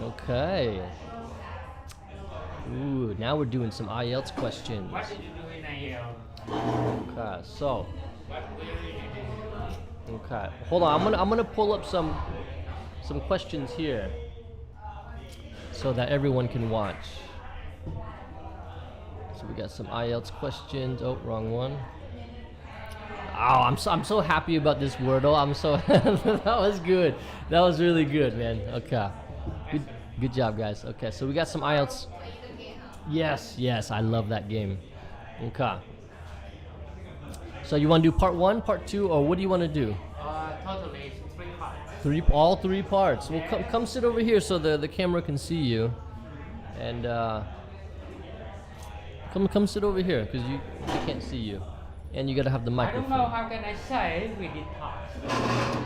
Okay. Ooh, now we're doing some IELTS questions. Okay, so. Okay, hold on. I'm gonna pull up some questions here, so that everyone can watch. So we got some IELTS questions. Oh, wrong one. Oh, I'm so happy about this Wordle. That was good. That was really good, man. Okay, good job, guys. Okay, so we got some IELTS. Yes, I love that game. Okay. So you want to do part 1, part 2, or what do you want to do? Totally 3 parts. All three parts. Well, come sit over here so the camera can see you, and come sit over here because they can't see you, and you gotta have the I don't know microphone. how can I say we did parts.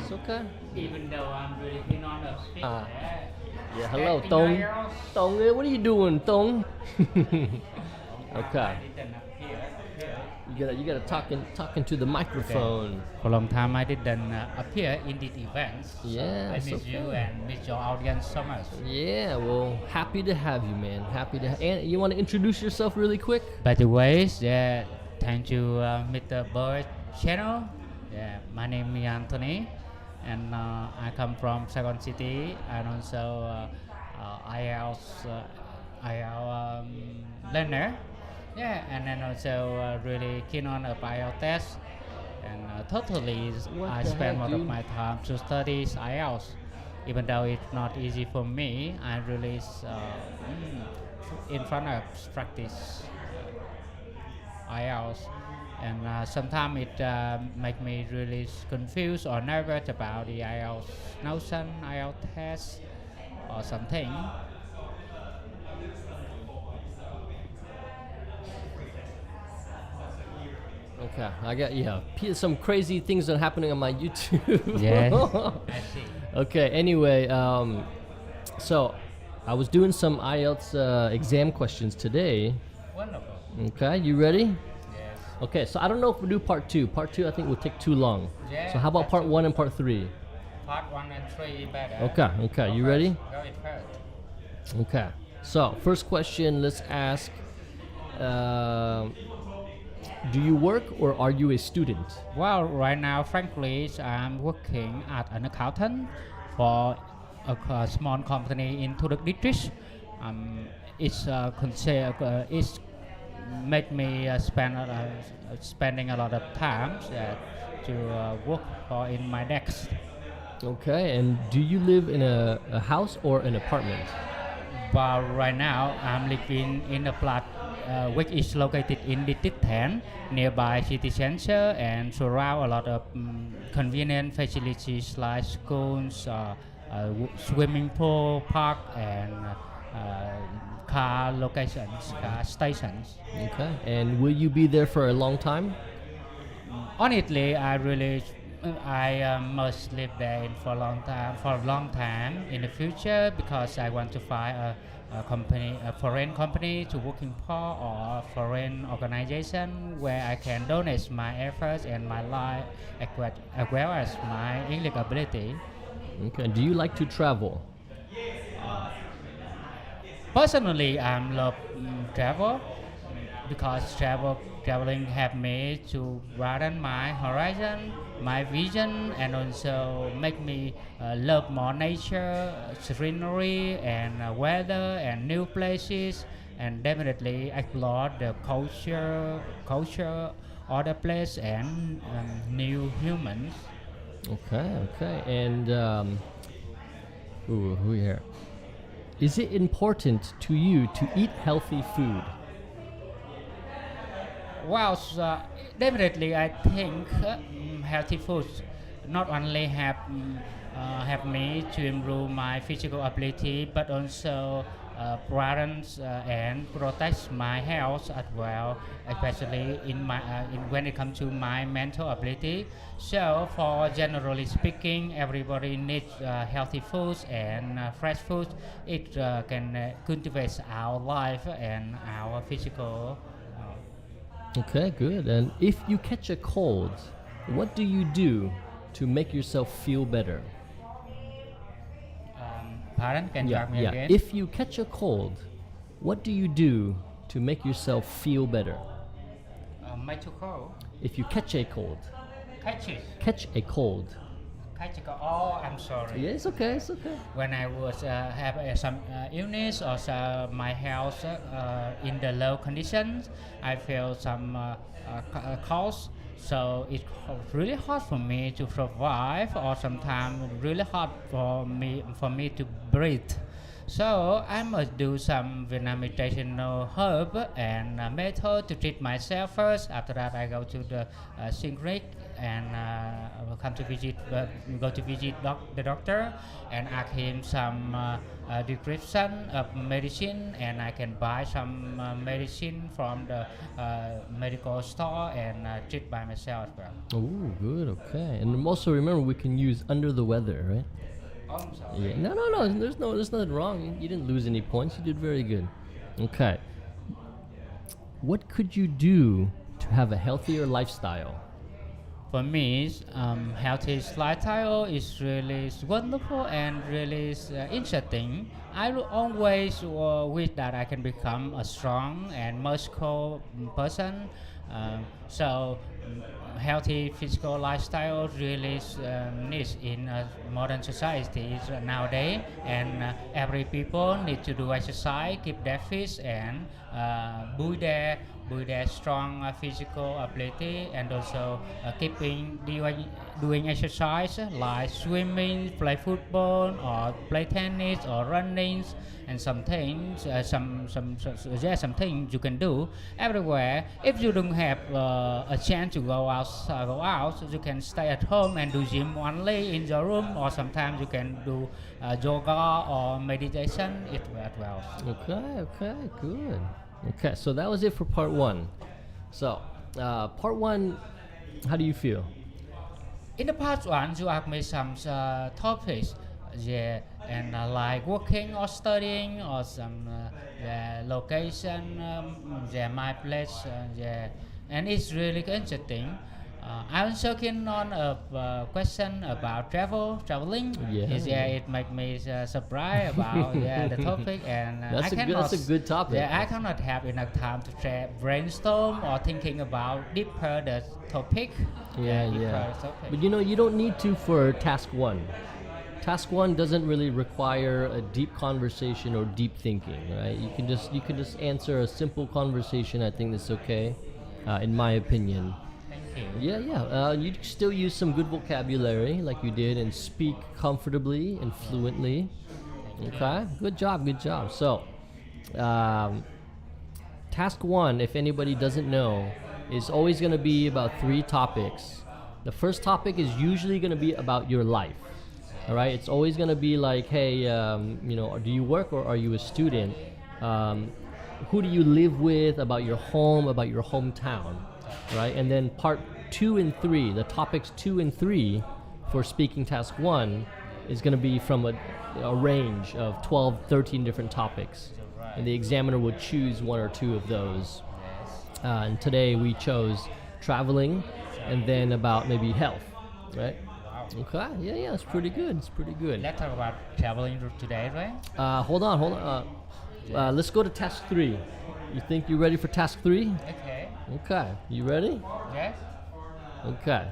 It's okay. Even though I'm really keen on the speech. Ah. Yeah. Hello, Acting Tong. IELTS. Tong, what are you doing, Tong? Okay. I didn't appear here. You gotta talk into the microphone. For a long time I didn't appear in these events. Yeah, I it's miss you okay. and miss your audience so much. Yeah. Well, happy to have you, man. And you want to introduce yourself really quick? By the way, thank you, Mr. Bird channel. Yeah, my name is Anthony, and I come from Saigon City, and also IELTS learner. Yeah, and then also really keen on a IELTS test, and totally What I the spend heck, most of dude? my time to study IELTS. Even though it's not easy for me, I really in front of practice IELTS, and sometimes it make me really confused or nervous about the IELTS notion, IELTS test, or something. Okay, I got some crazy things that are happening on my YouTube. Yes, I see. Okay. Anyway, so I was doing some IELTS exam questions today. Wonderful. Okay, you ready? Yes. Okay, so I don't know if we'll do part two. Part two I think will take too long. Yeah, So how about part one and part three? Part 1 and 3 better. Okay, Go you first. ready? Go it first. Okay. So first question, let's ask. Do you work or are you a student? Well, right now, frankly, I'm working as an accountant for a small company in Thu Duc district. It's made me spending a lot of time to work for in my next. Okay, and do you live in a house or an apartment? But right now, I'm living in a flat which is located in District 10, nearby city center, and surround a lot of convenient facilities like schools, swimming pool, park, and car locations, car stations. Okay, and will you be there for a long time? Honestly, I must live there for a long time in the future because I want to find a foreign company to working for or a foreign organization where I can donate my efforts and my life as well as my English ability. Okay, do you like to travel? Personally, I love travel because traveling help me to broaden my horizon, my vision, and also make me love more nature, scenery, and weather, and new places, and definitely explore the culture, other place, and new humans. Okay, and who here? Is it important to you to eat healthy food? Well, definitely, I think healthy foods not only help me to improve my physical ability, but also broadens and protects my health as well, especially when it comes to my mental ability. So, for generally speaking, everybody needs healthy foods and fresh foods. It can cultivate our life and our physical. Okay, good. And if you catch a cold, what do you do to make yourself feel better? Pardon? Can you ask me again? If you catch a cold, what do you do to make yourself feel better? Make a cold. If you catch a cold. Catch a cold. Oh, I'm sorry. Yeah, it's okay. When I was have some illness or my health in the low conditions, I feel some colds. So it's really hard for me to survive, or sometimes really hard for me to breathe. So I must do some Vietnamese traditional herb and method to treat myself first. After that, I go to the clinic and go to visit the doctor and ask him some description of medicine, and I can buy some medicine from the medical store and treat by myself as well. Oh, good. Okay. And also remember, we can use under the weather, right? Oh, I'm sorry. Yeah. No. There's nothing wrong. You didn't lose any points. You did very good. Okay. What could you do to have a healthier lifestyle? For me, healthy lifestyle is really wonderful and really interesting. I will always wish that I can become a strong and muscular person. Healthy physical lifestyle really needs in modern society nowadays, and every people need to do exercise, keep their fit, and build their strong physical ability, and also doing exercise like swimming, play football, or play tennis, or running, and some things you can do everywhere. If you don't have a chance to go out, so you can stay at home and do gym only in your room, or sometimes you can do yoga or meditation as well. Okay, good. Okay, so that was it for part one. So Part one, how do you feel? In the part one, you asked me some topics, yeah, and like working or studying or some location, yeah, my place, yeah, and it's really interesting. I'm working on a question about traveling. Yeah. Yeah, it made me surprised about the topic, and That's I that's a good topic. Yeah, I cannot have enough time to brainstorm or thinking about deeper the topic. Yeah, deeper yeah. topic. But you don't need to for task one. Task one doesn't really require a deep conversation or deep thinking, right? You can just answer a simple conversation. I think that's okay, in my opinion. Thank you. Yeah. You still use some good vocabulary like you did and speak comfortably and fluently. Okay, good job. So, task one, if anybody doesn't know, is always going to be about 3 topics. The first topic is usually going to be about your life. All right, it's always going to be like, hey, do you work or are you a student? Who do you live with? About your home, about your hometown, right? And then part 2 and 3, the topics 2 and 3 for speaking task 1 is going to be from a range of 12, 13 different topics. And the examiner would choose 1 or 2 of those. And today we chose traveling and then about maybe health, right? Okay, yeah, it's pretty good. Let's talk about traveling today, right? Hold on. Let's go to task 3. You think you're ready for task 3? Okay, you ready? Yes. Okay.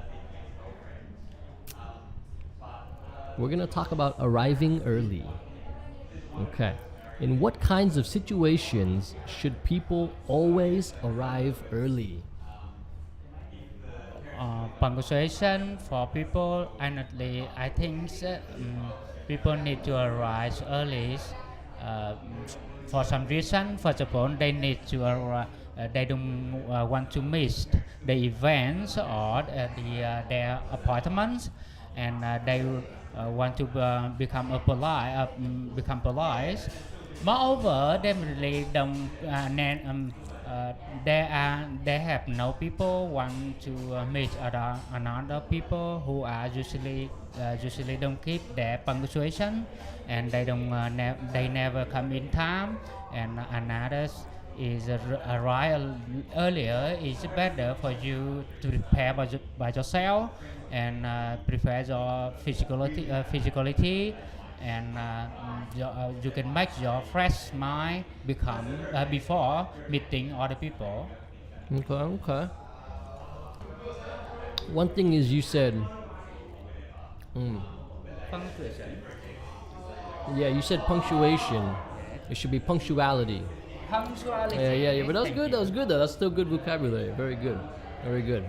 We're gonna talk about arriving early. Okay. In what kinds of situations should people always arrive early? Punctuation for people, honestly, I think people need to arrive early. For some reason, first of all, they need to arrive. They don't want to miss the events or their appointments, and they want to become polite. Moreover, they really don't. They have no people want to meet another people who are usually don't keep their punctuation, and they don't they never come in time, and another is arrive earlier is better for you to prepare by yourself and prepare your physicality and you can make your fresh mind become before meeting other people. Okay. One thing is you said Punctuation. Yeah, you said punctuation. It should be punctuality. Punctuality. Yeah, but that was good though. That's still good vocabulary. Very good.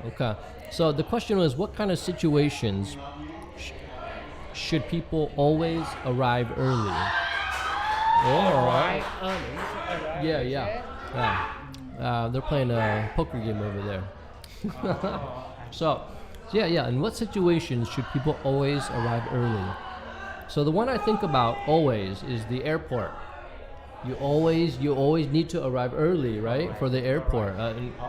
Okay. So the question was, what kind of situations should people always arrive early? Arrive early. Yeah. They're playing a poker game over there. So, in what situations should people always arrive early? So the one I think about always is the airport. You always need to arrive early, right, for the airport.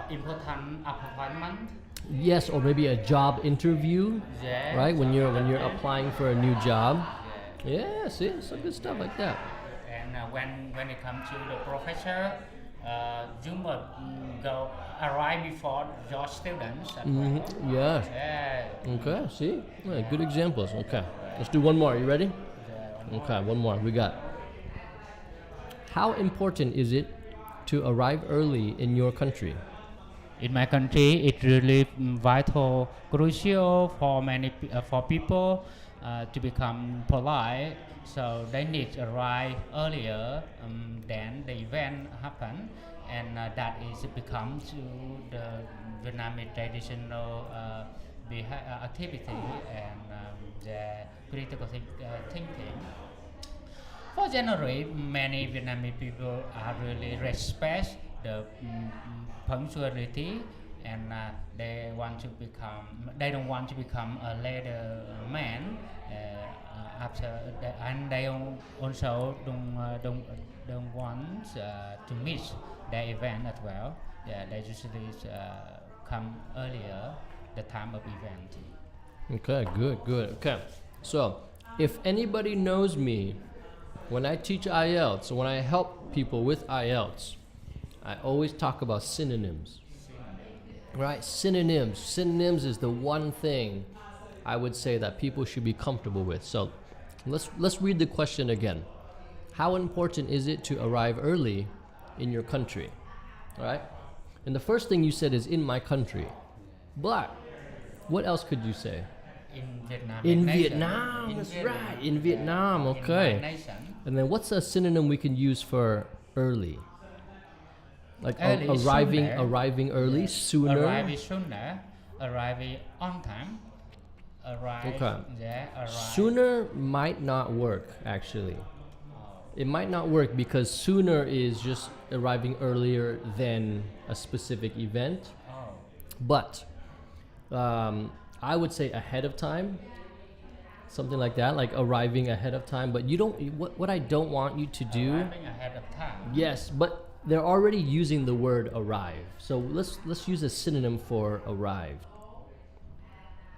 Important appointment. Yes, or maybe a job interview, Yes. right? When you're applying for a new job. Yeah, see, some good stuff like that. And when it comes to the professor, you must arrive before your students. Yes. Yeah. Okay, see? Yeah, good examples. Okay. Let's do one more. You ready? Okay, one more. We got. How important is it to arrive early in your country? In my country, it's really vital, crucial for for people to become polite. So they need to arrive earlier than the event happen, and that is become to the Vietnamese traditional activity and the critical thinking. For generally, many Vietnamese people are really respect the punctuality, and they don't want to become a later man after, and they also don't want to miss their event as well. Yeah, they usually come earlier the time of event. Okay, good, good. Okay, so if anybody knows me, when I teach IELTS, when I help people with IELTS, I always talk about synonyms. Right? Synonyms. Synonyms is the one thing I would say that people should be comfortable with. So let's read the question again. How important is it to arrive early in your country? All right? And the first thing you said is in my country. But what else could you say? In Vietnam. In nation. Vietnam, In that's Vietnam. right. In Vietnam, In my okay. nation. And then what's a synonym we can use for early? Like Early, arriving sooner. arriving early, sooner. Arrive sooner, arrive on time, arrive, Okay. yeah, arrive. Sooner might not work actually. It might not work because sooner is just arriving earlier than a specific event. Oh. But I would say ahead of time, something like that, like arriving ahead of time. But you don't. What I don't want you to do. Arriving ahead of time. Yes, but they're already using the word arrive. So let's use a synonym for arrived.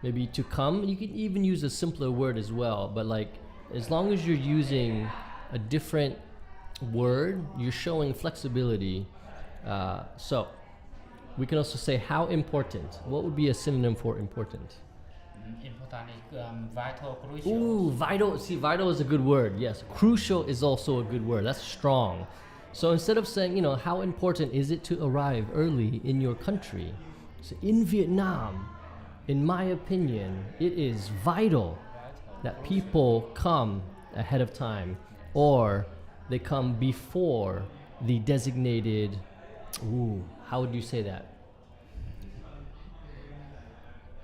Maybe to come. You can even use a simpler word as well. But like, as long as you're using a different word, you're showing flexibility. So we can also say how important. What would be a synonym for important? Important is vital, crucial. Ooh, vital. See, vital is a good word. Yes, crucial is also a good word. That's strong. So instead of saying, how important is it to arrive early in your country? So in Vietnam, in my opinion, it is vital that people come ahead of time or they come before the designated, how would you say that?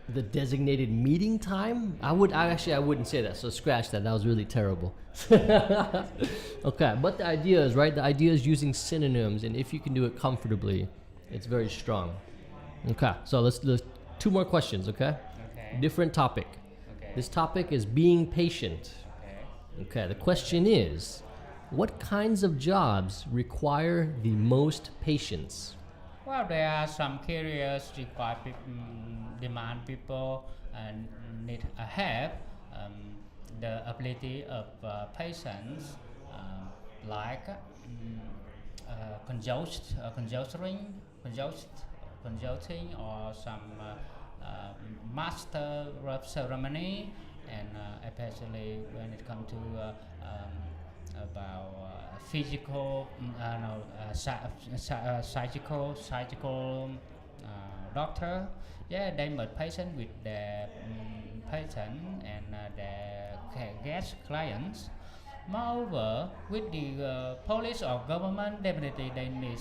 The designated meeting time? I wouldn't say that. So scratch that. That was really terrible. Okay, but the idea is right. The idea is using synonyms, and if you can do it comfortably, it's very strong. Okay, so let's two more questions. Okay. Okay. Different topic. Okay. This topic is being patient. Okay. Okay. The question is, what kinds of jobs require the most patience? Well, there are some careers require demand people and need have the ability of patience, like consulting, or some master of ceremony, and especially when it comes to about physical, surgical doctor. Yeah, they must patient with the patient and the guest clients. Moreover, with the police or government, definitely they need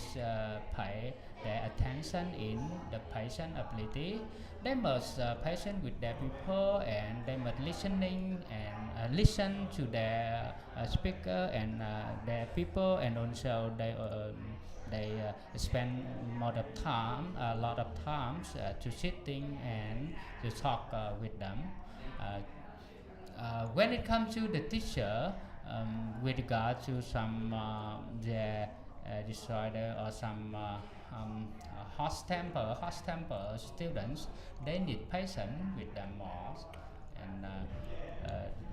pay their attention in the patient ability. They must patient with their people, and they must listening and listen to their speaker and their people, and also they spend a lot of times to sitting and to talk with them. When it comes to the teacher, with regard to some their disorder or some hot temper students, they need patience with them more, and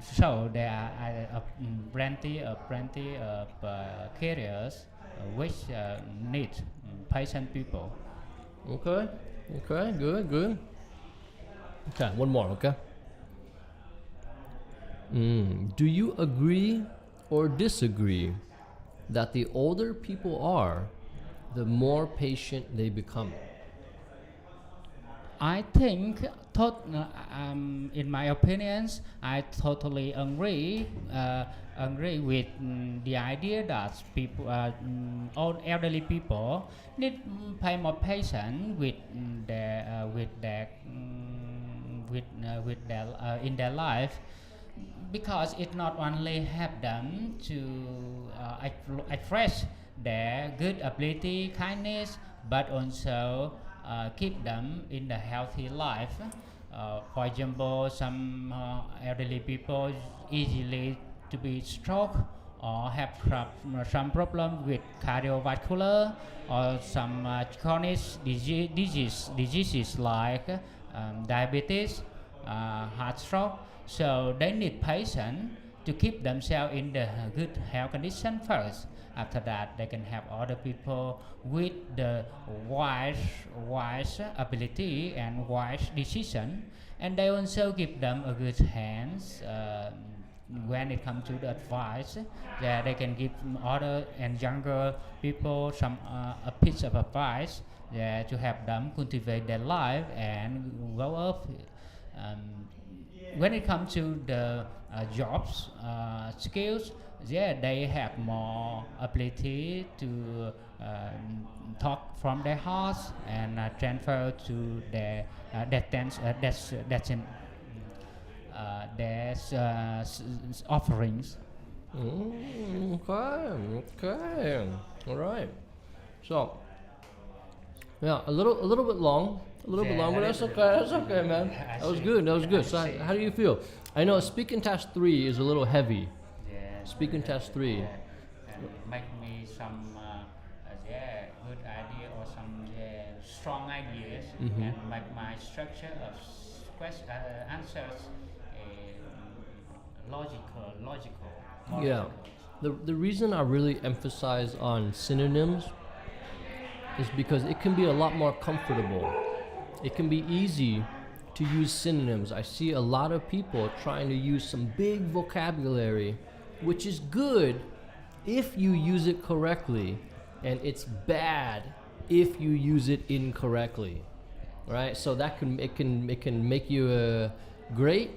so there are plenty of careers which need patient people. Okay, good. Okay, one more, okay? Do you agree or disagree that the older people are, the more patient they become? I think, in my opinions, I totally agree with the idea that people, old elderly people, need pay more patience with their in their life, because it not only help them to express their good ability, kindness, but also keep them in a healthy life. For example, some elderly people easily to be stroke or have some problem with cardiovascular or some chronic diseases like diabetes, heart stroke. So they need patience to keep themselves in the good health condition first. After that, they can help other people with the wise ability and wise decision, and they also give them a good hands when it comes to the advice. That they can give other and younger people some a piece of advice to help them cultivate their life and grow up. When it comes to the jobs skills, they have more ability to talk from their hearts and transfer to their offerings. Okay. All right. So, yeah, a little bit long, but that's okay. That's okay, man. That was good. That was good. So, how do you feel? I know speaking test 3 is a little heavy. Speaking test 3. And make me some good idea or some strong ideas and make my structure of answers logical. Yeah. The reason I really emphasize on synonyms is because it can be a lot more comfortable. It can be easy to use synonyms. I see a lot of people trying to use some big vocabulary, which is good if you use it correctly, and it's bad if you use it incorrectly, right? So that it can make you great,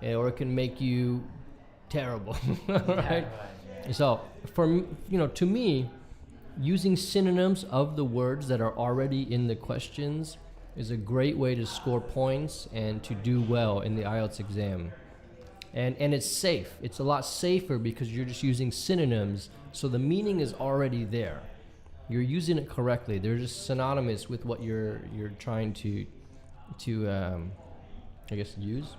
or it can make you terrible, right? So to me, using synonyms of the words that are already in the questions is a great way to score points and to do well in the IELTS exam. And it's safe. It's a lot safer because you're just using synonyms, so the meaning is already there. You're using it correctly. They're just synonymous with what you're trying to I guess use.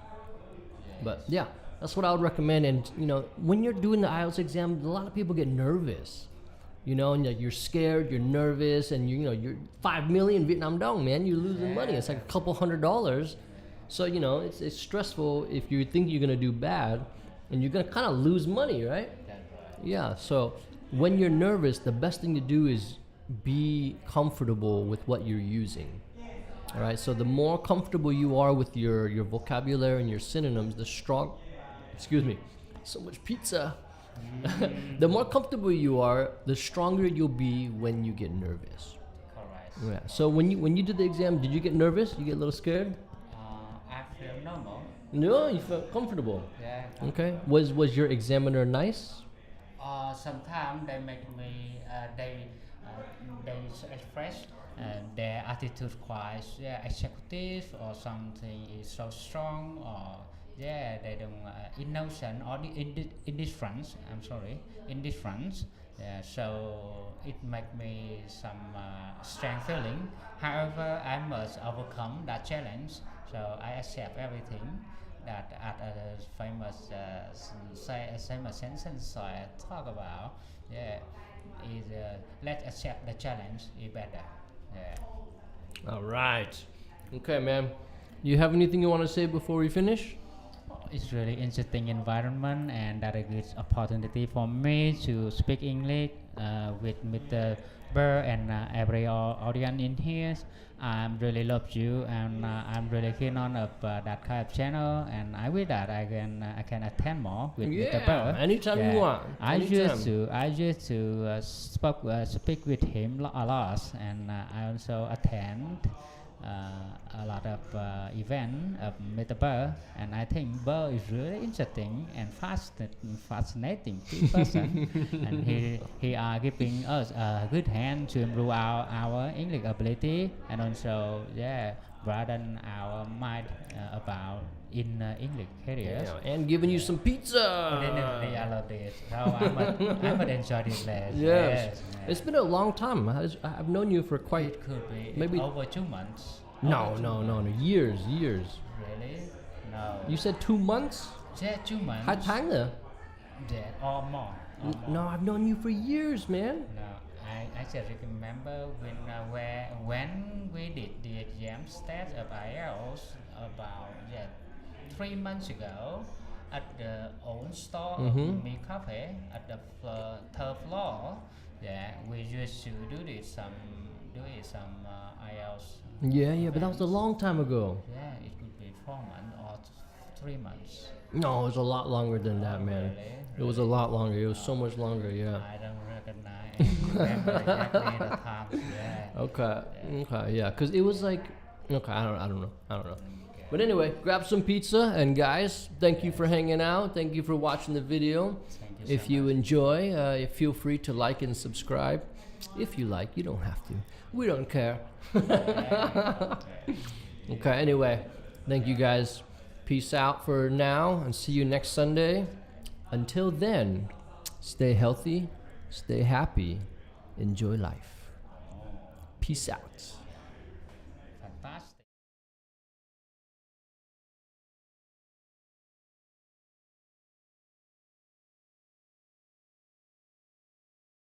But yeah, that's what I would recommend. And when you're doing the IELTS exam, a lot of people get nervous. And you're scared, you're nervous, and you're 5 million Vietnam dong, man. You're losing money. It's like a couple $100. So it's stressful if you think you're gonna do bad, and you're gonna kind of lose money, right? Yeah. So when you're nervous, the best thing to do is be comfortable with what you're using. All right. So the more comfortable you are with your vocabulary and your synonyms, the strong. Excuse me. So much pizza. The more comfortable you are, the stronger you'll be when you get nervous. Correct. Yeah. So when you did the exam, did you get nervous? You get a little scared? I feel normal. No, you felt comfortable. Yeah. Okay. Was your examiner nice? Sometimes they make me they express their attitude quite executive, or something is so strong, or they don't innocent or indifference. I'm sorry, indifference. So it make me some strong feeling. However, I must overcome that challenge. So I accept everything that at a famous sentence I talk about. Is let's accept the challenge is better. All right. Okay, man. You have anything you want to say before we finish? It's really interesting environment, and that a good opportunity for me to speak English with Mr. Burr and every audience in here. I really love you, and I'm really keen on that kind of channel, and I wish that I can attend more with Mr. Burr. Anytime you want. I used to speak with him a lot, and I also attend a lot of events of Mr. Burr, and I think Burr is really interesting and fascinating person, and he are giving us a good hand to improve our English ability, and also broaden our mind about in English careers. Yeah, and giving you some pizza. Definitely, I love this. So I would enjoy this class. Yes. It's been a long time. I've known you for quite. It could be maybe over 2 months. No, years. Really? No. You said 2 months? Yeah, 2 months. 2 tháng nữa? Yeah, or more. No, I've known you for years, man. No, I just remember when we did the exam test of IELTS about 3 months ago at the own store of Me Cafe at the third floor. Yeah, we used to do some IELTS. Yeah, but that was a long time ago. Yeah, it could be 4 months or 3 months. No, it was a lot longer than that, man. Really? It was a lot longer. It was so much longer, yeah. I don't recognize remember exactly the time. Yeah. Okay, yeah, because it was like, okay, I don't know. But anyway, grab some pizza, and guys, thank you for hanging out. Thank you for watching the video. Thank you If so you much. enjoy, feel free to like and subscribe. If you like, you don't have to. We don't care. Okay, anyway, thank you guys. Peace out for now, and see you next Sunday. Until then, stay healthy, stay happy, enjoy life. Peace out. Fantastic.